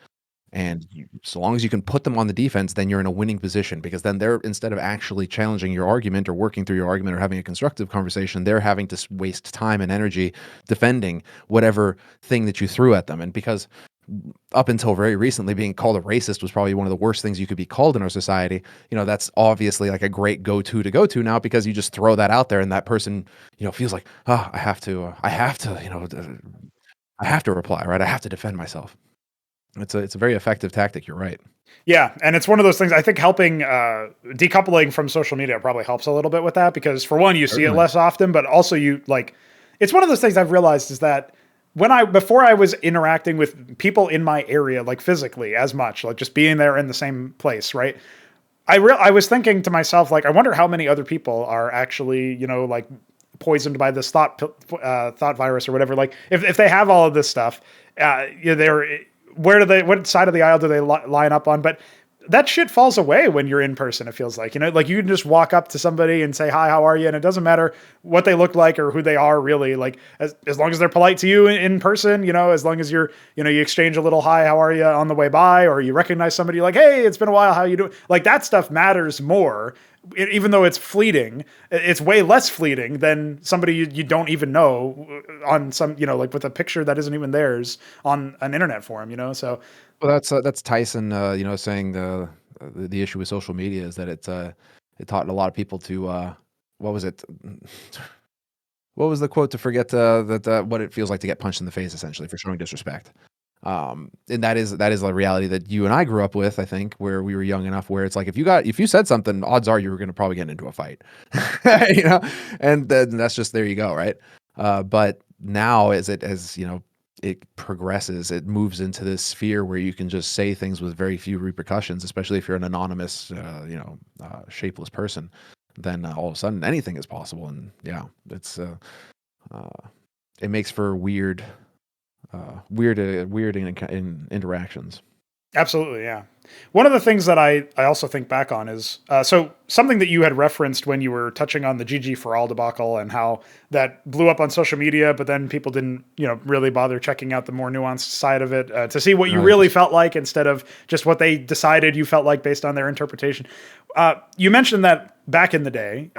And so long as you can put them on the defense, then you're in a winning position because then they're instead of actually challenging your argument or working through your argument or having a constructive conversation, they're having to waste time and energy defending whatever thing that you threw at them. And because up until very recently, being called a racist was probably one of the worst things you could be called in our society. That's obviously like a great go to now because you just throw that out there and that person, feels like, oh, I have to, I have to reply, right? I have to defend myself. It's a very effective tactic. You're right. Yeah, and it's one of those things. I think helping decoupling from social media probably helps a little bit with that because for one, you see it Certainly. less often, but also you like. It's one of those things I've realized is that before I was interacting with people in my area, like physically as much, like just being there in the same place, right? I was thinking to myself, like, I wonder how many other people are actually, like poisoned by this thought virus or whatever. Like, if they have all of this stuff, they're what side of the aisle do they line up on? But that shit falls away when you're in person. It feels like, like you can just walk up to somebody and say, hi, how are you? And it doesn't matter what they look like or who they are really, like as long as they're polite to you in person, as long as you exchange a little, hi, how are you on the way by, or you recognize somebody like, hey, it's been a while. How you doing? Like that stuff matters more. Even though it's fleeting, it's way less fleeting than somebody you don't even know on some, like with a picture that isn't even theirs on an internet forum, So Well, that's Tyson, saying the issue with social media is that it taught a lot of people to what was it? What was the quote to forget that what it feels like to get punched in the face, essentially, for showing disrespect. And that is the reality that you and I grew up with, I think, where we were young enough where it's like if you said something, odds are you were going to probably get into a fight, you know, and then that's just there you go, right? But now it progresses, it moves into this sphere where you can just say things with very few repercussions, especially if you're an anonymous, shapeless person. Then all of a sudden anything is possible, and yeah, uh, it makes for weird in interactions. absolutely, yeah. One of the things that I also think back on is so something that you had referenced when you were touching on the GG for all debacle and how that blew up on social media, but then people didn't really bother checking out the more nuanced side of it to see what you No, really just felt like instead of just what they decided you felt like based on their interpretation. You mentioned that back in the day,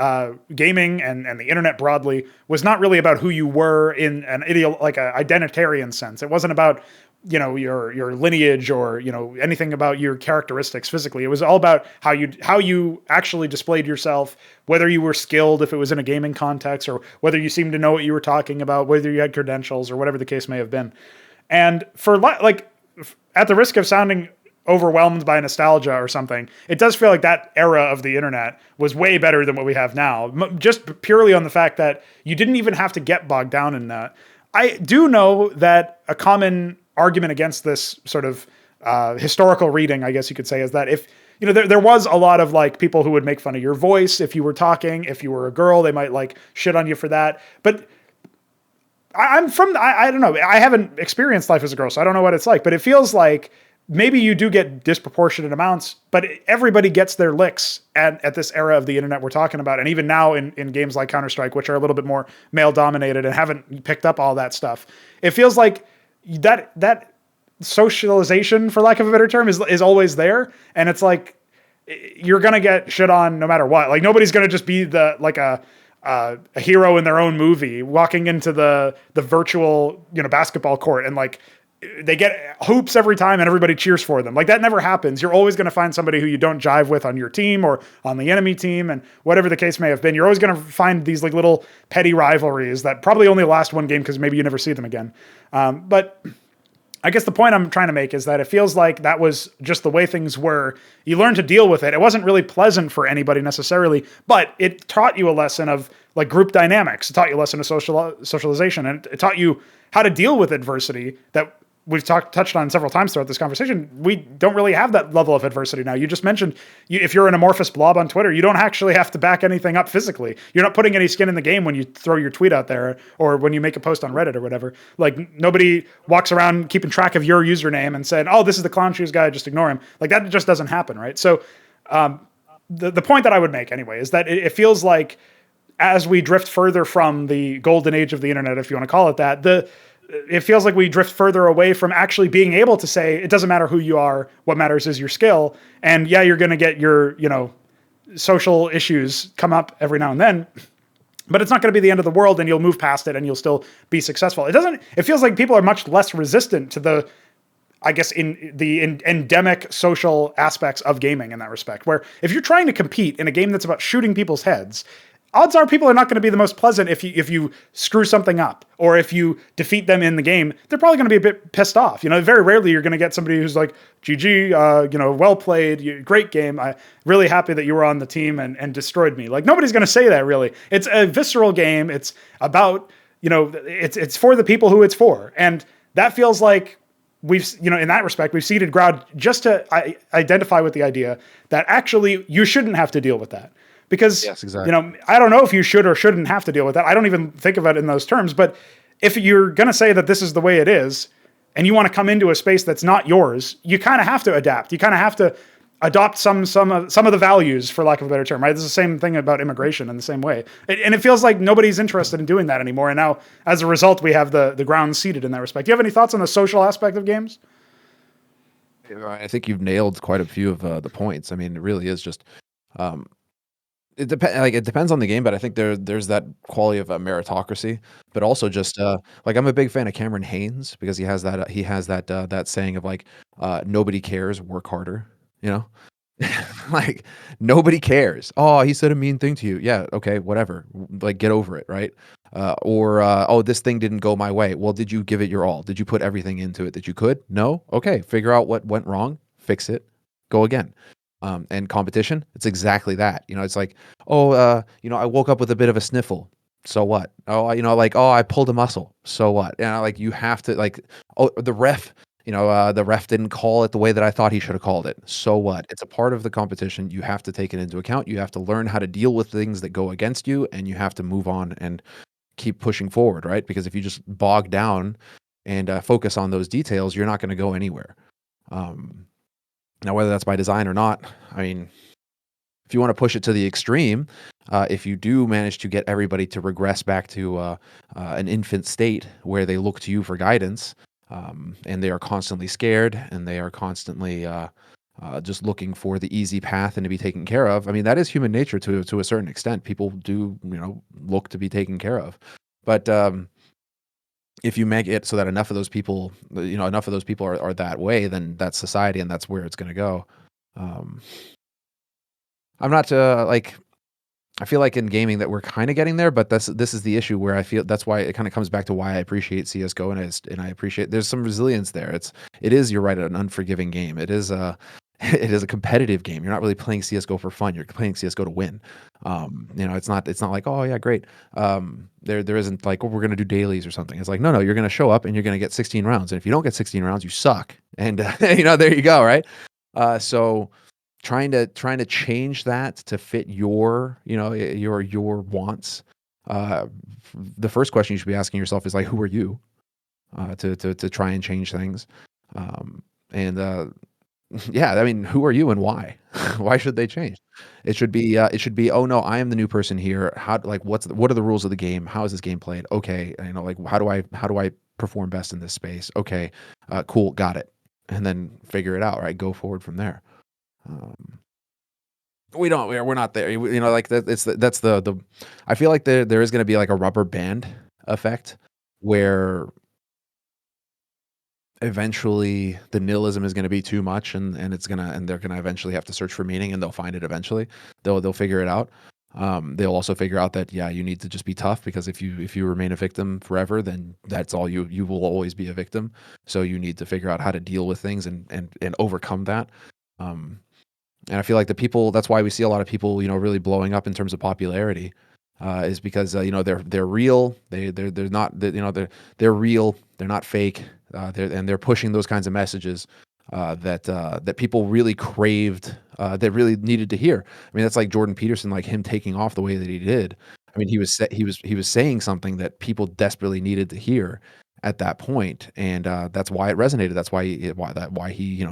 gaming and the internet broadly was not really about who you were in an like a identitarian sense. It wasn't about your lineage or anything about your characteristics physically. It was all about how you actually displayed yourself, whether you were skilled if it was in a gaming context, or whether you seemed to know what you were talking about, whether you had credentials or whatever the case may have been. And for like at the risk of sounding overwhelmed by nostalgia or something, it does feel like that era of the internet was way better than what we have now, just purely on the fact that you didn't even have to get bogged down in that. I do know that a common argument against this sort of historical reading, I guess you could say, is that if there was a lot of like people who would make fun of your voice if you were talking. If you were a girl, they might like shit on you for that. But I don't know. I haven't experienced life as a girl, so I don't know what it's like. But it feels like maybe you do get disproportionate amounts, but everybody gets their licks at this era of the internet we're talking about. And even now in games like Counter-Strike, which are a little bit more male dominated and haven't picked up all that stuff, it feels like that socialization, for lack of a better term, is always there. And it's like, you're going to get shit on no matter what. Like nobody's going to just be a hero in their own movie walking into the virtual, basketball court and like, they get hoops every time and everybody cheers for them. Like that never happens. You're always going to find somebody who you don't jive with on your team or on the enemy team, and whatever the case may have been, you're always going to find these like little petty rivalries that probably only last one game because maybe you never see them again. But I guess the point I'm trying to make is that it feels like that was just the way things were. You learned to deal with it. It wasn't really pleasant for anybody necessarily, but it taught you a lesson of like group dynamics. It taught you a lesson of socialization, and it taught you how to deal with adversity that we've touched on several times throughout this conversation. We don't really have that level of adversity now. You just mentioned if you're an amorphous blob on Twitter, you don't actually have to back anything up physically. You're not putting any skin in the game when you throw your tweet out there or when you make a post on Reddit or whatever. Like nobody walks around keeping track of your username and saying, oh, this is the clown shoes guy, just ignore him. Like that just doesn't happen, right? So the point that I would make anyway is that it feels like as we drift further from the golden age of the internet, if you want to call it that, it feels like we drift further away from actually being able to say, it doesn't matter who you are. What matters is your skill. And yeah, you're going to get your, social issues come up every now and then, but it's not going to be the end of the world, and you'll move past it and you'll still be successful. It feels like people are much less resistant to the, I guess, in the endemic social aspects of gaming in that respect, where if you're trying to compete in a game that's about shooting people's heads, odds are people are not going to be the most pleasant if you screw something up, or if you defeat them in the game. They're probably going to be a bit pissed off. Very rarely you're going to get somebody who's like, GG, well played, great game. I'm really happy that you were on the team and destroyed me. Like, nobody's going to say that, really. It's a visceral game. It's about, it's for the people who it's for. And that feels like we've, in that respect, we've ceded ground just to identify with the idea that actually you shouldn't have to deal with that. Because, yes, exactly. I don't know if you should or shouldn't have to deal with that. I don't even think of it in those terms. But if you're going to say that this is the way it is, and you want to come into a space that's not yours, you kind of have to adapt. You kind of have to adopt some of the values, for lack of a better term, right? It's the same thing about immigration in the same way. And it feels like nobody's interested in doing that anymore. And now, as a result, we have the ground ceded in that respect. Do you have any thoughts on the social aspect of games? I think you've nailed quite a few of the points. I mean, it really is just... it depends on the game, but I think there's that quality of a meritocracy, but also just like, I'm a big fan of Cameron Haynes, because he has that saying of like, nobody cares, work harder, like, nobody cares. Oh, he said a mean thing to you. Yeah, okay, whatever. Like, get over it, right? Oh, this thing didn't go my way. Well, did you give it your all? Did you put everything into it that you could? No? Okay, figure out what went wrong, fix it, go again. And competition, it's exactly that. It's like, I woke up with a bit of a sniffle. So what? Oh, I pulled a muscle. So what? Like, you have to, like, oh, the ref, the ref didn't call it the way that I thought he should have called it. So what? It's a part of the competition. You have to take it into account. You have to learn how to deal with things that go against you, and you have to move on and keep pushing forward, right? Because if you just bog down and focus on those details, you're not going to go anywhere. Now, whether that's by design or not, I mean, if you want to push it to the extreme, if you do manage to get everybody to regress back to an infant state where they look to you for guidance, and they are constantly scared, and they are constantly just looking for the easy path and to be taken care of. I mean, that is human nature to a certain extent. People do, look to be taken care of. But if you make it so that enough of those people are that way, then that's society, and that's where it's going to go. I'm not I feel like in gaming that we're kind of getting there, but this is the issue where I feel that's why it kind of comes back to why I appreciate CS:GO, and I appreciate there's some resilience there. It is, you're right, an unforgiving game. It is a competitive game. You're not really playing CS:GO for fun. You're playing CS:GO to win. It's not like, oh yeah, great. There isn't like, oh, we're gonna do dailies or something. It's like, no, you're gonna show up and you're gonna get 16 rounds, and if you don't get 16 rounds, you suck. And there you go, right? So trying to change that to fit your wants. The first question you should be asking yourself is like, who are you? To try and change things. Yeah, I mean, who are you and why? Why should they change? It should be, oh no, I am the new person here. What are the rules of the game? How is this game played? Okay, like, how do I perform best in this space? Okay, cool, got it. And then figure it out, right? Go forward from there. We're not there. Like that's the I feel like there is going to be like a rubber band effect where eventually the nihilism is going to be too much, and they're going to eventually have to search for meaning, and they'll find it eventually. They'll figure it out. They'll also figure out that, yeah, you need to just be tough, because if you remain a victim forever, then that's all you will always be a victim. So you need to figure out how to deal with things and overcome that. And I feel like that's why we see a lot of people, really blowing up in terms of popularity, is because they're real. They're not, they're real. They're not fake. They're pushing those kinds of messages that people really craved, that really needed to hear. I mean, that's like Jordan Peterson, like him taking off the way that he did. I mean, he was saying something that people desperately needed to hear at that point, and that's why it resonated. That's why he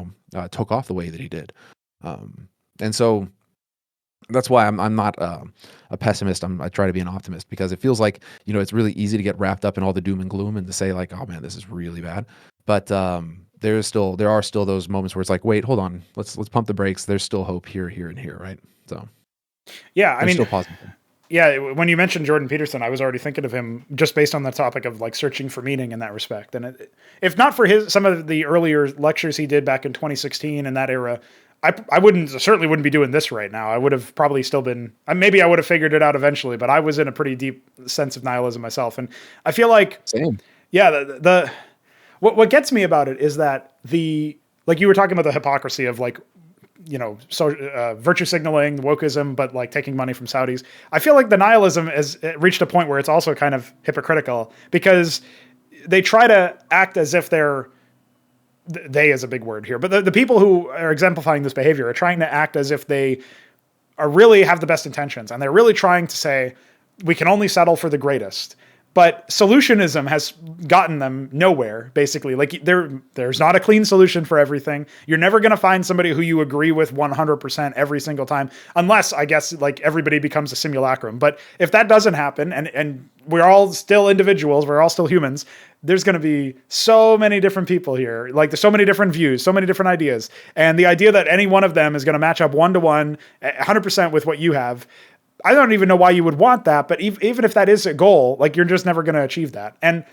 took off the way that he did. And so that's why I'm not a pessimist. I try to be an optimist, because it feels like, it's really easy to get wrapped up in all the doom and gloom and to say like, oh man, this is really bad. But there are still those moments where it's like, wait, hold on, let's pump the brakes. There's still hope here, and here, right? So yeah, I mean, still positive. Yeah, when you mentioned Jordan Peterson, I was already thinking of him just based on the topic of like searching for meaning in that respect. And if not for some of the earlier lectures he did back in 2016 and that era, I certainly wouldn't be doing this right now. I would have probably still been, maybe I would have figured it out eventually, but I was in a pretty deep sense of nihilism myself. And I feel like, Same. yeah, what gets me about it is that like you were talking about the hypocrisy of like, virtue signaling, wokeism, but like taking money from Saudis. I feel like the nihilism has reached a point where it's also kind of hypocritical because they try to act as if they is a big word here, but the people who are exemplifying this behavior are trying to act as if they are really have the best intentions. And they're really trying to say, we can only settle for the greatest. But solutionism has gotten them nowhere, basically. Like there's not a clean solution for everything. You're never going to find somebody who you agree with 100% every single time, unless I guess like everybody becomes a simulacrum. But if that doesn't happen, and we're all still individuals, we're all still humans, there's going to be so many different people here. Like there's so many different views, so many different ideas. And the idea that any one of them is going to match up 1-to-1, 100% with what you have, I don't even know why you would want that, but even if that is a goal, like you're just never going to achieve that. And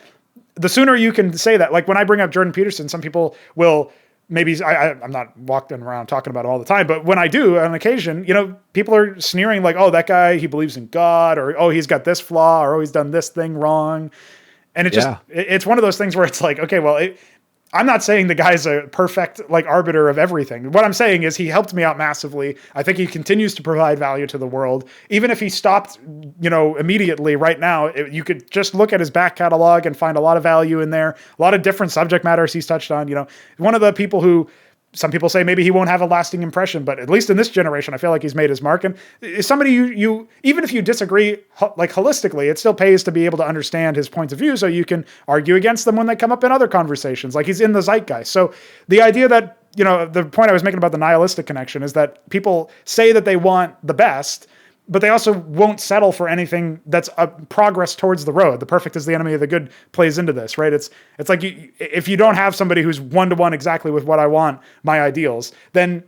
the sooner you can say that, like when I bring up Jordan Peterson, some people will maybe, I'm not walking around talking about it all the time, but when I do on occasion, people are sneering like, oh, that guy, he believes in God, or, oh, he's got this flaw, or, oh, he's done this thing wrong. And it's one of those things where it's like, okay, well, I'm not saying the guy's a perfect like arbiter of everything. What I'm saying is he helped me out massively. I think he continues to provide value to the world. Even if he stopped, immediately right now, you could just look at his back catalog and find a lot of value in there. A lot of different subject matters he's touched on. One of the people who some people say maybe he won't have a lasting impression, but at least in this generation, I feel like he's made his mark. And is somebody you even if you disagree like holistically, it still pays to be able to understand his points of view so you can argue against them when they come up in other conversations. Like he's in the zeitgeist. So the idea that, the point I was making about the nihilistic connection is that people say that they want the best, but they also won't settle for anything that's a progress towards the road. The perfect is the enemy of the good plays into this, right? It's like if you don't have somebody who's 1-to-1 exactly with what I want, my ideals, then,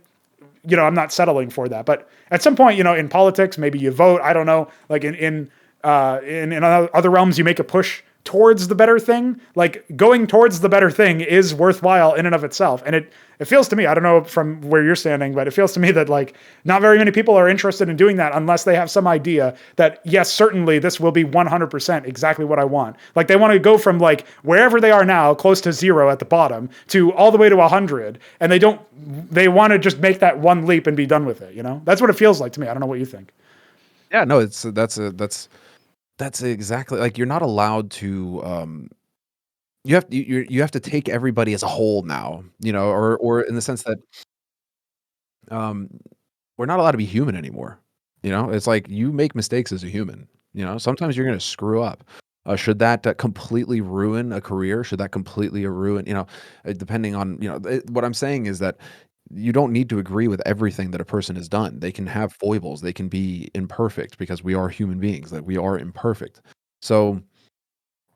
I'm not settling for that. But at some point, in politics, maybe you vote, I don't know, like in other realms, you make a push towards the better thing. Like going towards the better thing is worthwhile in and of itself. And it feels to me, I don't know from where you're standing, but it feels to me that like not very many people are interested in doing that unless they have some idea that yes, certainly this will be 100% exactly what I want. Like they want to go from like wherever they are now, close to 0 at the bottom, to all the way to 100. And they want to just make that one leap and be done with it. That's what it feels like to me. I don't know what you think. Yeah, no, that's exactly like you're not allowed to you have to take everybody as a whole now, or in the sense that um we're not allowed to be human anymore. It's like you make mistakes as a human. Sometimes you're going to screw up. Should that completely ruin a career? Should that completely ruin, depending on, what I'm saying is that you don't need to agree with everything that a person has done. They can have foibles. They can be imperfect because we are human beings, that we are imperfect. So,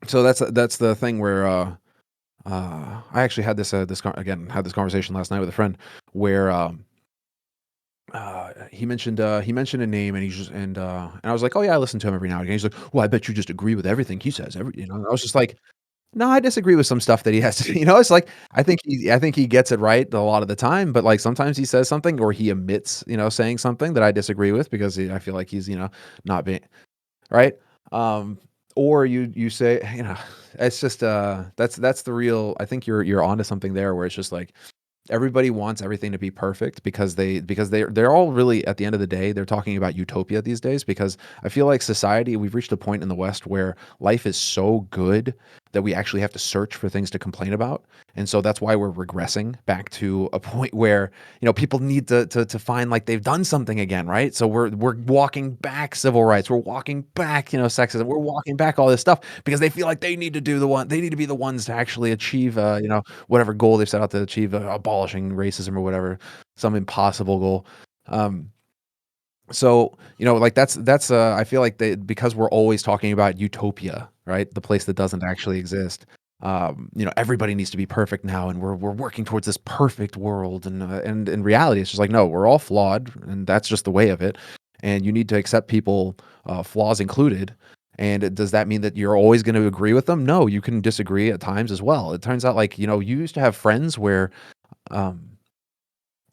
that's the thing where, I actually had had this conversation last night with a friend where, he mentioned a name and and I was like, oh yeah, I listen to him every now and again. He's like, well, I bet you just agree with everything he says. And I was just like, no, I disagree with some stuff that he has to, it's like, I think he gets it right a lot of the time, but like sometimes he says something or he omits, saying something that I disagree with because I feel like he's, not being right. Or you say, it's just, that's the real, I think you're onto something there where it's just like, everybody wants everything to be perfect because they're all really at the end of the day they're talking about utopia these days, because I feel like society, we've reached a point in the West where life is so good that we actually have to search for things to complain about. And so that's why we're regressing back to a point where, people need to find like they've done something again, right? So we're walking back civil rights, we're walking back, sexism, we're walking back all this stuff because they feel like they need to be the ones to actually achieve, whatever goal they've set out to achieve, abolishing racism or whatever, some impossible goal. So, like that's I feel like because we're always talking about utopia, right? The place that doesn't actually exist. Everybody needs to be perfect now, and we're working towards this perfect world. And in reality, it's just like, no, we're all flawed, and that's just the way of it. And you need to accept people, flaws included. And does that mean that you're always going to agree with them? No, you can disagree at times as well. It turns out, like, you used to have friends where, um,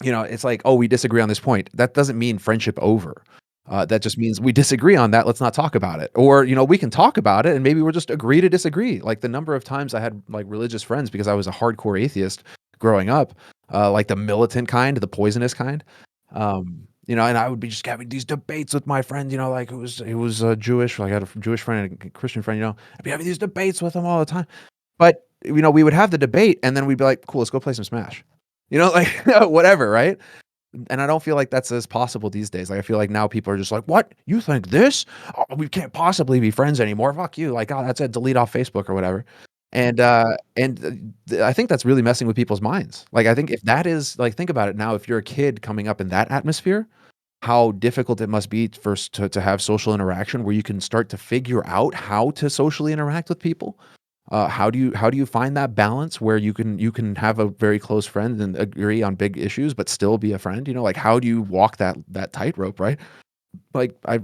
it's like, oh, we disagree on this point. That doesn't mean friendship over. That just means we disagree on that. Let's not talk about it. Or, we can talk about it and maybe we'll just agree to disagree. Like the number of times I had like religious friends because I was a hardcore atheist growing up, like the militant kind, the poisonous kind. And I would be just having these debates with my friend, like who was Jewish. Like I had a Jewish friend and a Christian friend, I'd be having these debates with them all the time. But, we would have the debate and then we'd be like, cool, let's go play some Smash. Like whatever, right? And I don't feel like that's as possible these days. Like I feel like now people are just like, "What? You think this? Oh, we can't possibly be friends anymore. Fuck you!" Like, oh, that's it. Delete off Facebook or whatever. I think that's really messing with people's minds. Like I think if that is like, think about it now. If you're a kid coming up in that atmosphere, how difficult it must be first to have social interaction where you can start to figure out how to socially interact with people. How do you find that balance where you can have a very close friend and agree on big issues but still be a friend? Like how do you walk that tightrope, right? Like I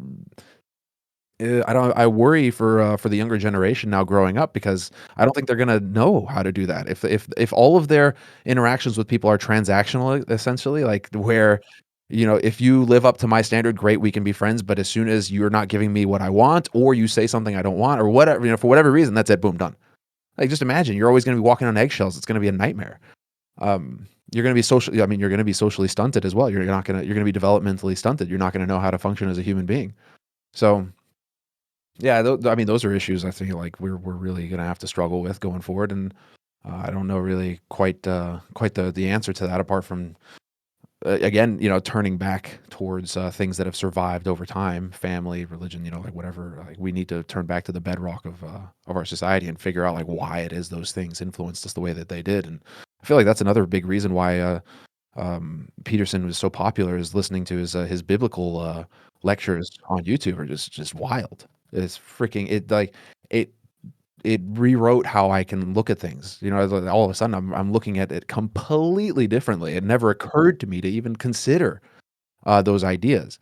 don't I worry for the younger generation now growing up because I don't think they're gonna know how to do that. If all of their interactions with people are transactional, essentially, like where if you live up to my standard, great, we can be friends. But as soon as you're not giving me what I want, or you say something I don't want, or whatever, for whatever reason, that's it, boom, done. Like, just imagine you're always going to be walking on eggshells. It's going to be a nightmare. You're going to be socially. I mean, you're going to be socially stunted as well. You're going to be developmentally stunted. You're not going to know how to function as a human being. So, yeah, I mean, those are issues I think like we're really going to have to struggle with going forward. And I don't know really quite the answer to that apart from again, turning back towards things that have survived over time, family, religion, like whatever. Like we need to turn back to the bedrock of our society and figure out like why it is those things influenced us the way that they did. And I feel like that's another big reason why Peterson was so popular is listening to his biblical lectures on YouTube are just wild. It's freaking it like it rewrote how I can look at things. All of a sudden I'm looking at it completely differently. It never occurred to me to even consider those ideas.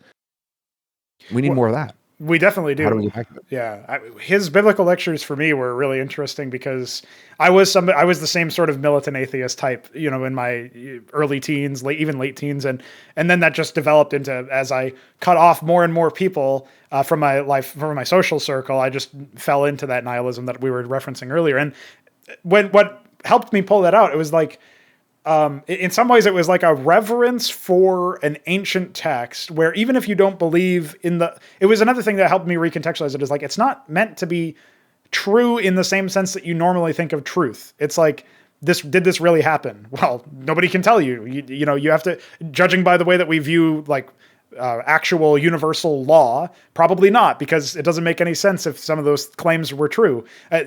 We need Well, more of that. we definitely How do we do. get back to it? Yeah, his biblical lectures for me were really interesting because I was the same sort of militant atheist type, in my early teens, even late teens, and then that just developed into as I cut off more and more people from my life, from my social circle. I just fell into that nihilism that we were referencing earlier, and what helped me pull that out, it was like in some ways, it was like a reverence for an ancient text where even if you don't believe it was another thing that helped me recontextualize it is like, it's not meant to be true in the same sense that you normally think of truth. It's like, did this really happen? Well, nobody can tell you. You have to, judging by the way that we view like actual universal law, probably not, because it doesn't make any sense if some of those claims were true.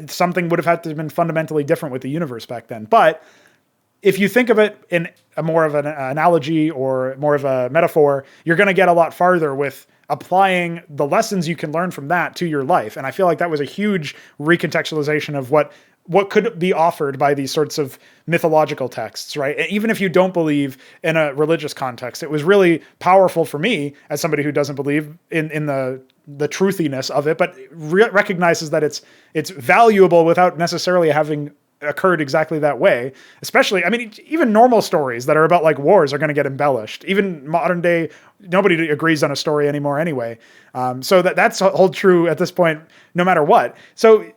Something would have had to have been fundamentally different with the universe back then. But if you think of it in a more of an analogy or more of a metaphor, you're going to get a lot farther with applying the lessons you can learn from that to your life. And I feel like that was a huge recontextualization of what could be offered by these sorts of mythological texts, right? And even if you don't believe in a religious context, it was really powerful for me as somebody who doesn't believe in the truthiness of it, but recognizes that it's valuable without necessarily having occurred exactly that way. Especially, I mean, even normal stories that are about like wars are going to get embellished. Even modern day, nobody agrees on a story anymore anyway. So that's hold true at this point, no matter what. So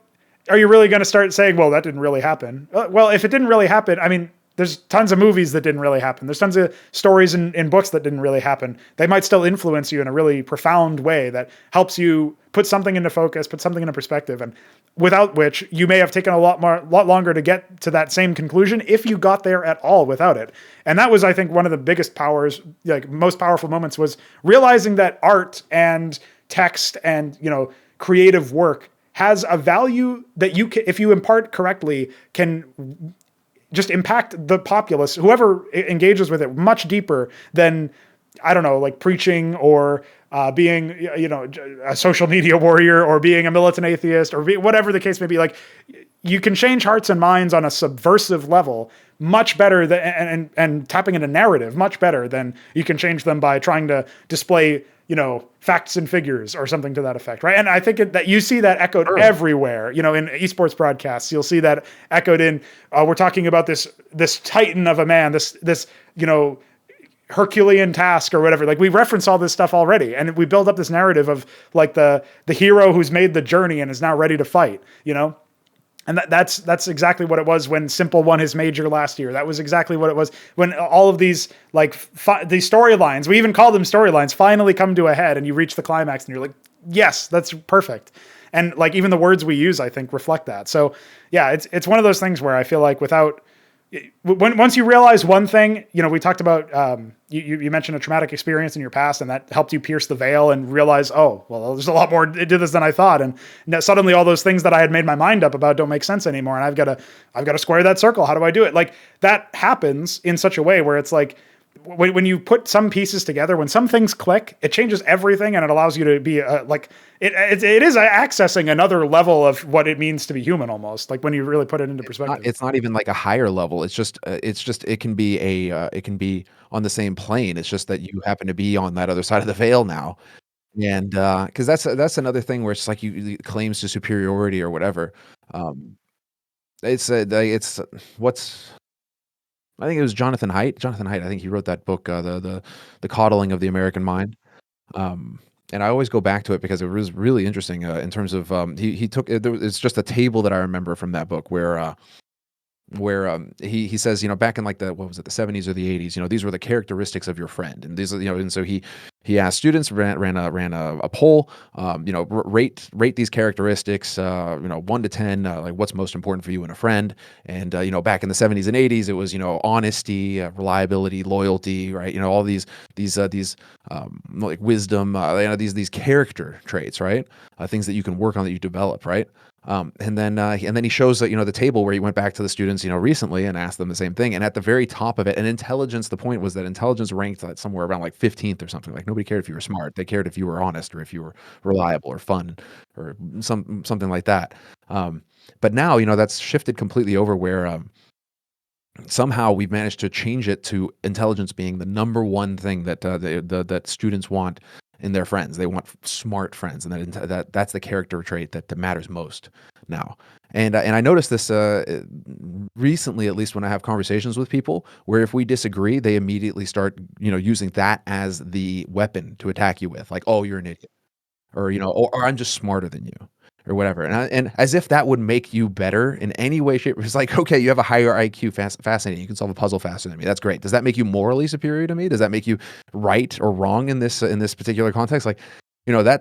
are you really going to start saying, well, that didn't really happen? Well, if it didn't really happen, I mean, there's tons of movies that didn't really happen. There's tons of stories in books that didn't really happen. They might still influence you in a really profound way that helps you put something into focus, put something into perspective, and without which you may have taken a lot longer to get to that same conclusion if you got there at all without it. And that was, I think, one of the biggest powers, like most powerful moments, was realizing that art and text and, creative work has a value that you can, if you impart correctly, can just impact the populace, whoever engages with it, much deeper than, I don't know, like preaching or being, a social media warrior or being a militant atheist or whatever the case may be. Like, you can change hearts and minds on a subversive level much better than, and tapping into narrative much better than you can change them by trying to display, facts and figures or something to that effect, right? And I think that you see that echoed everywhere, in esports broadcasts. You'll see that echoed in, we're talking about this titan of a man, this Herculean task or whatever. Like we reference all this stuff already, and we build up this narrative of like the hero who's made the journey and is now ready to fight, you know? And that's exactly what it was when Simple won his major last year. That was exactly what it was when all of these like these storylines, we even call them storylines, finally come to a head, and you reach the climax, and you're like, yes, that's perfect. And like even the words we use, I think, reflect that. So yeah, it's one of those things where I feel like once you realize one thing, you know, we talked about, you mentioned a traumatic experience in your past, and that helped you pierce the veil and realize, oh, well, there's a lot more to this than I thought. And suddenly all those things that I had made my mind up about don't make sense anymore. And I've got to square that circle. How do I do it? Like that happens in such a way where it's like, when you put some pieces together, when some things click, it changes everything, and it allows you to be it is accessing another level of what it means to be human, almost like when you really put it into perspective. It's not even like a higher level. It's just it can be it can be on the same plane. It's just that you happen to be on that other side of the veil now. And because that's another thing where it's like you claims to superiority or whatever. Um, it's what's I think it was Jonathan Haidt. Jonathan Haidt, I think he wrote that book, the Coddling of the American Mind. Um, and I always go back to it because it was really interesting in terms of he took it's just a table that I remember from that book where he says, you know, back in like the what was it, the 70s or the 80s, you know, these were the characteristics of your friend, and these are, you know, and so he asked students, ran a poll, you know, rate these characteristics, you know, 1 to 10, like what's most important for you in a friend. And you know, back in the 70s and 80s, it was, you know, honesty, reliability, loyalty, right, you know, all these like wisdom, you know, these character traits, right, things that you can work on, that you develop, right. And then he shows that, you know, the table where he went back to the students, you know, recently and asked them the same thing. And at the very top of it, and intelligence, the point was that intelligence ranked at somewhere around like 15th or something. Like nobody cared if you were smart. They cared if you were honest or if you were reliable or fun or something like that. But now, you know, that's shifted completely over where somehow we've managed to change it to intelligence being the number one thing that that students want in their friends. They want smart friends, and that's the character trait that matters most now. And I noticed this recently, at least when I have conversations with people, where if we disagree, they immediately start, you know, using that as the weapon to attack you with, like, "Oh, you're an idiot," or, you know, or "I'm just smarter than you," or whatever. And as if that would make you better in any way, shape. It's like, okay, you have a higher IQ, fascinating. You can solve a puzzle faster than me. That's great. Does that make you morally superior to me? Does that make you right or wrong in this particular context? Like, you know,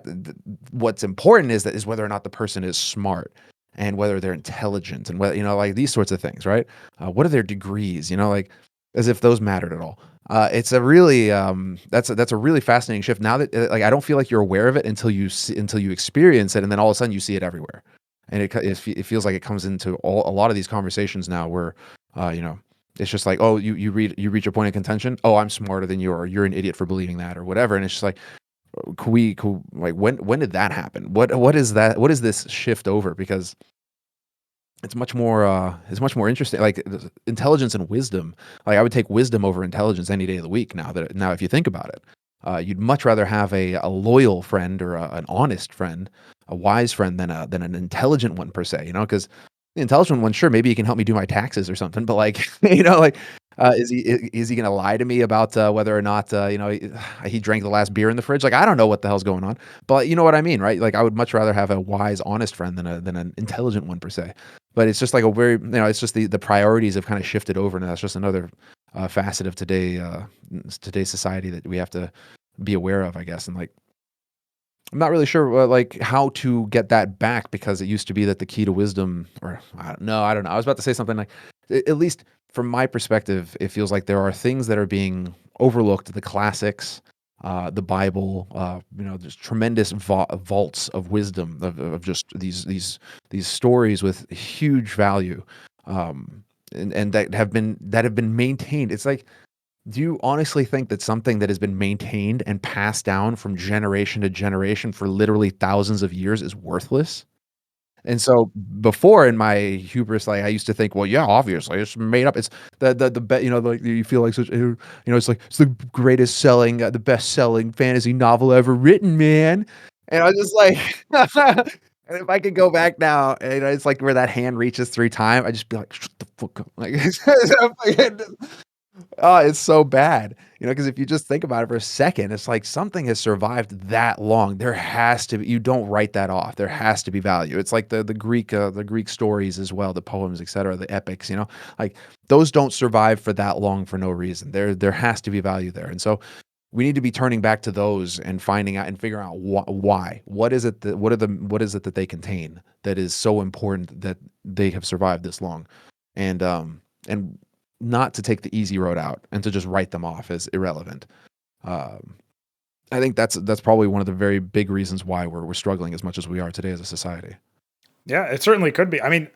what's important is whether or not the person is smart, and whether they're intelligent, and whether, you know, like these sorts of things, right? What are their degrees? You know, like as if those mattered at all. It's a really that's a really fascinating shift. Now that like I don't feel like you're aware of it until you experience it, and then all of a sudden you see it everywhere, and it feels like it comes into a lot of these conversations now where you know, it's just like, oh, you reach a point of contention, oh, I'm smarter than you, or you're an idiot for believing that, or whatever, and it's just like, like when did that happen? What is that? What is this shift over? Because it's much more interesting. Like intelligence and wisdom. Like I would take wisdom over intelligence any day of the week. Now, if you think about it, you'd much rather have a loyal friend or an honest friend, a wise friend than an intelligent one per se. You know, because the intelligent one, sure, maybe he can help me do my taxes or something. But like, you know, like, is he going to lie to me about whether or not you know, he drank the last beer in the fridge? Like I don't know what the hell's going on. But you know what I mean, right? Like I would much rather have a wise, honest friend than an intelligent one per se. But it's just like a very, you know, it's just the priorities have kind of shifted over, and that's just another facet of today's society that we have to be aware of, I guess. And like, I'm not really sure like how to get that back, because it used to be that the key to wisdom, or I don't know. I was about to say something like, at least from my perspective, it feels like there are things that are being overlooked, the classics, the Bible, you know, there's tremendous vaults of wisdom of just these stories with huge value, and that have been maintained. It's like, do you honestly think that something that has been maintained and passed down from generation to generation for literally thousands of years is worthless? And so before, in my hubris, like I used to think, well, yeah, obviously it's made up. It's you know, like you feel like such, you know, it's like it's the greatest selling, the best selling fantasy novel ever written, man. And I was just like, and if I could go back now, and, you know, it's like where that hand reaches through time, I just be like, shut the fuck up, like, oh, it's so bad. Because if you just think about it for a second, it's like something has survived that long. There has to be, you don't write that off. There has to be value. It's like the Greek stories as well, the poems, etc., the epics, like those don't survive for that long for no reason. There has to be value there. And so we need to be turning back to those and finding out and figuring out why. What is it that what is it that they contain that is so important that they have survived this long, and not to take the easy road out and to just write them off as irrelevant. Um, I think that's probably one of the very big reasons why we're struggling as much as we are today as a society. Yeah, it certainly could be. I mean,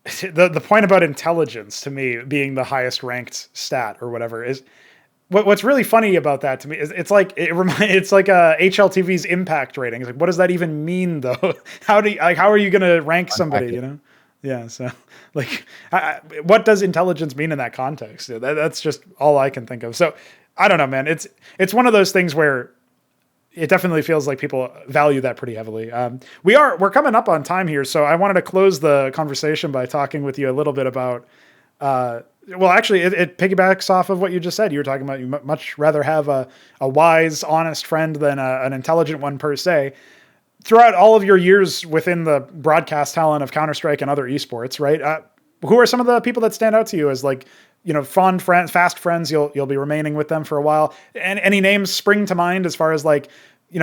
the point about intelligence to me being the highest ranked stat or whatever is what's really funny about that to me is it's like HLTV's impact rating. It's like, what does that even mean though? How are you going to rank somebody, Yeah. So like, what does intelligence mean in that context? That's just all I can think of. So I don't know, man. It's one of those things where it definitely feels like people value that pretty heavily. We're coming up on time here, so I wanted to close the conversation by talking with you a little bit about. Well, actually, it piggybacks off of what you just said. You were talking about you much rather have a wise, honest friend than an intelligent one per se. Throughout all of your years within the broadcast talent of Counter-Strike and other esports, right? Who are some of the people that stand out to you as like, fond friends, fast friends? You'll be remaining with them for a while. And any names spring to mind as far as like,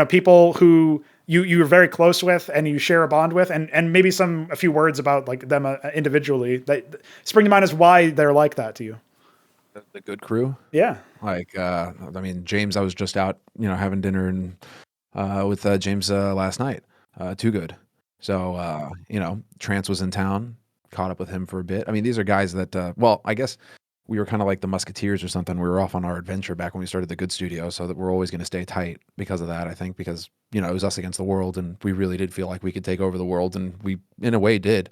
people who you're very close with and you share a bond with, and maybe a few words about like them individually that spring to mind as why they're like that to you. The good crew. Yeah. Like, I mean, James, I was just out, having dinner and with James last night. Too good. So, Trance was in town, caught up with him for a bit. I mean, these are guys that, well, I guess we were kind of like the Musketeers or something. We were off on our adventure back when we started the Good Studio, so that we're always going to stay tight because of that, I think, because, it was us against the world, and we really did feel like we could take over the world, and we, in a way, did.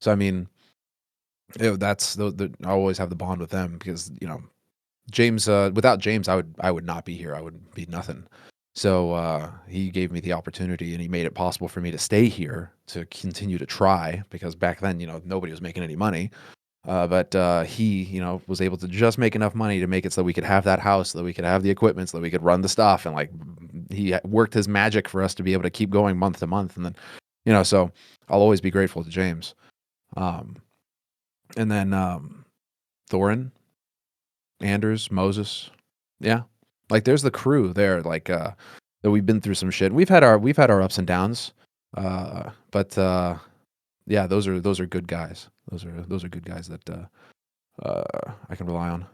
So, I mean, that's I always have the bond with them because, James, without James, I would not be here. I would be nothing. So he gave me the opportunity, and he made it possible for me to stay here to continue to try, because back then, nobody was making any money. But he, was able to just make enough money to make it so that we could have that house, so that we could have the equipment, so that we could run the stuff. And like, he worked his magic for us to be able to keep going month to month. And then, so I'll always be grateful to James. And then Thorin, Anders, Moses. Yeah. Like there's the crew there, like that we've been through some shit. We've had our ups and downs. But yeah, those are good guys. Those are good guys that I can rely on.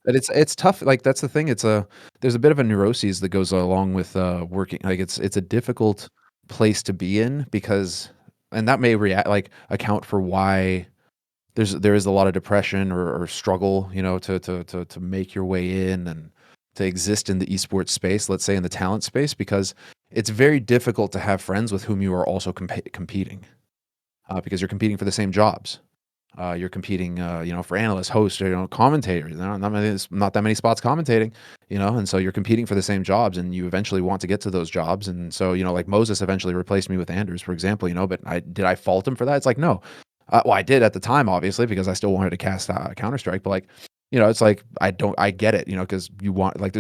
But it's tough. Like that's the thing. There's a bit of a neuroses that goes along with working. Like it's a difficult place to be in because, and that may account for why there is a lot of depression or struggle, to make your way in and to exist in the esports space, let's say in the talent space, because it's very difficult to have friends with whom you are also competing, because you're competing for the same jobs. You're competing, for analysts, hosts, commentators. Not that many spots commentating, and so you're competing for the same jobs, and you eventually want to get to those jobs. And so, like Moses eventually replaced me with Anders, for example, but did I fault him for that? It's like, no. Well, I did at the time, obviously, because I still wanted to cast Counter-Strike, but like, it's like, I get it, because you want, like,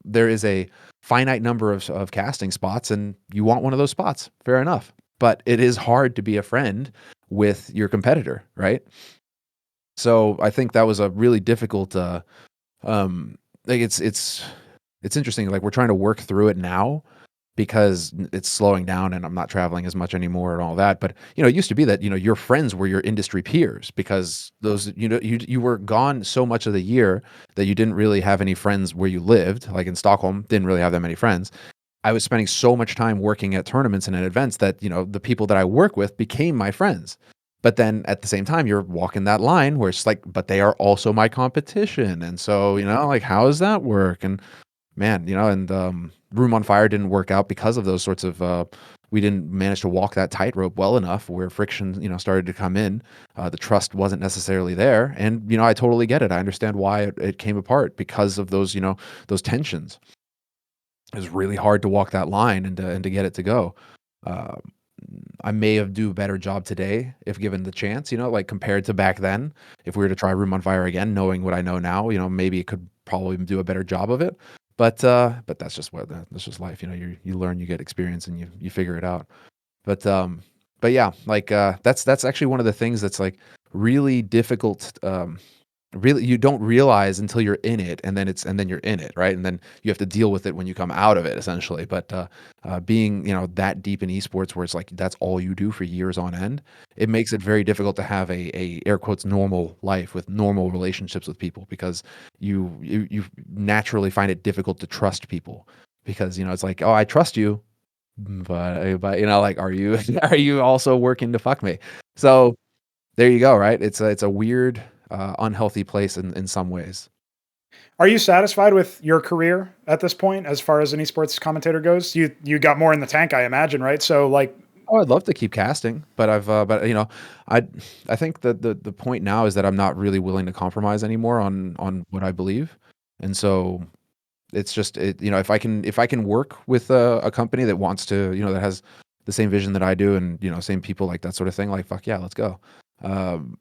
there is a finite number of casting spots, and you want one of those spots. Fair enough. But it is hard to be a friend with your competitor, right? So I think that was a really difficult, like it's interesting. Like we're trying to work through it now because it's slowing down and I'm not traveling as much anymore and all that. But, it used to be that, your friends were your industry peers because those, you were gone so much of the year that you didn't really have any friends where you lived. Like in Stockholm, didn't really have that many friends. I was spending so much time working at tournaments and at events that, the people that I work with became my friends. But then at the same time, you're walking that line where it's like, but they are also my competition. And so, like, how does that work? And man, and Room on Fire didn't work out because of those sorts of, we didn't manage to walk that tightrope well enough where friction, started to come in. The trust wasn't necessarily there. And, I totally get it. I understand why it came apart because of those, those tensions. It was really hard to walk that line and to get it to go. I may have do a better job today if given the chance, like compared to back then. If we were to try Room on Fire again, knowing what I know now, maybe it could probably do a better job of it. But that's just that's just life. You learn, you get experience, and you figure it out. But but yeah, like that's actually one of the things that's like really difficult. Really, you don't realize until you're in it, and then you're in it, right? And then you have to deal with it when you come out of it, essentially. But being that deep in esports, where it's like that's all you do for years on end, it makes it very difficult to have a air quotes normal life with normal relationships with people, because you naturally find it difficult to trust people, because it's like, oh, I trust you, but like, are you are you also working to fuck me? So there you go, right? It's a weird, unhealthy place in some ways. Are you satisfied with your career at this point as far as an esports commentator goes? You got more in the tank, I imagine, right? So like, Oh, I'd love to keep casting, but I I think that the point now is that I'm not really willing to compromise anymore on what I believe, and so it's just if I can work with a company that wants to, that has the same vision that I do, and same people, like that sort of thing, like fuck yeah, let's go. Um,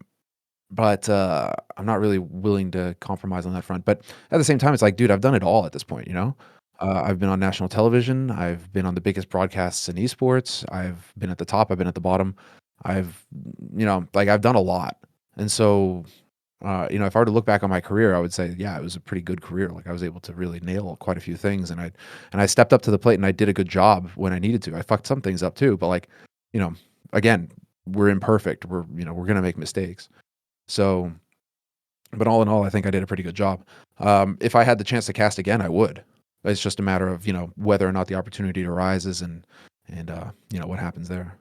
But, I'm not really willing to compromise on that front, but at the same time, it's like, dude, I've done it all at this point, you know? I've been on national television, I've been on the biggest broadcasts in esports, I've been at the top, I've been at the bottom, I've like, I've done a lot, and so, if I were to look back on my career, I would say, yeah, it was a pretty good career, like, I was able to really nail quite a few things, and I stepped up to the plate, and I did a good job when I needed to. I fucked some things up too, but, like, you know, again, we're imperfect, we're gonna make mistakes. So, but all in all, I think I did a pretty good job. If I had the chance to cast again, I would. It's just a matter of, whether or not the opportunity arises, and what happens there.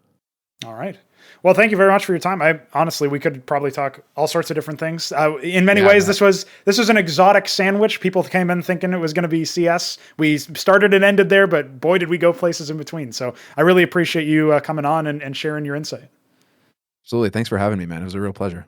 all right. Well, thank you very much for your time. I honestly, we could probably talk all sorts of different things. In many Yeah, I ways, bet. this was an exotic sandwich. People came in thinking it was going to be CS. We started and ended there, but boy, did we go places in between. So I really appreciate you coming on and sharing your insight. Absolutely. Thanks for having me, man. It was a real pleasure.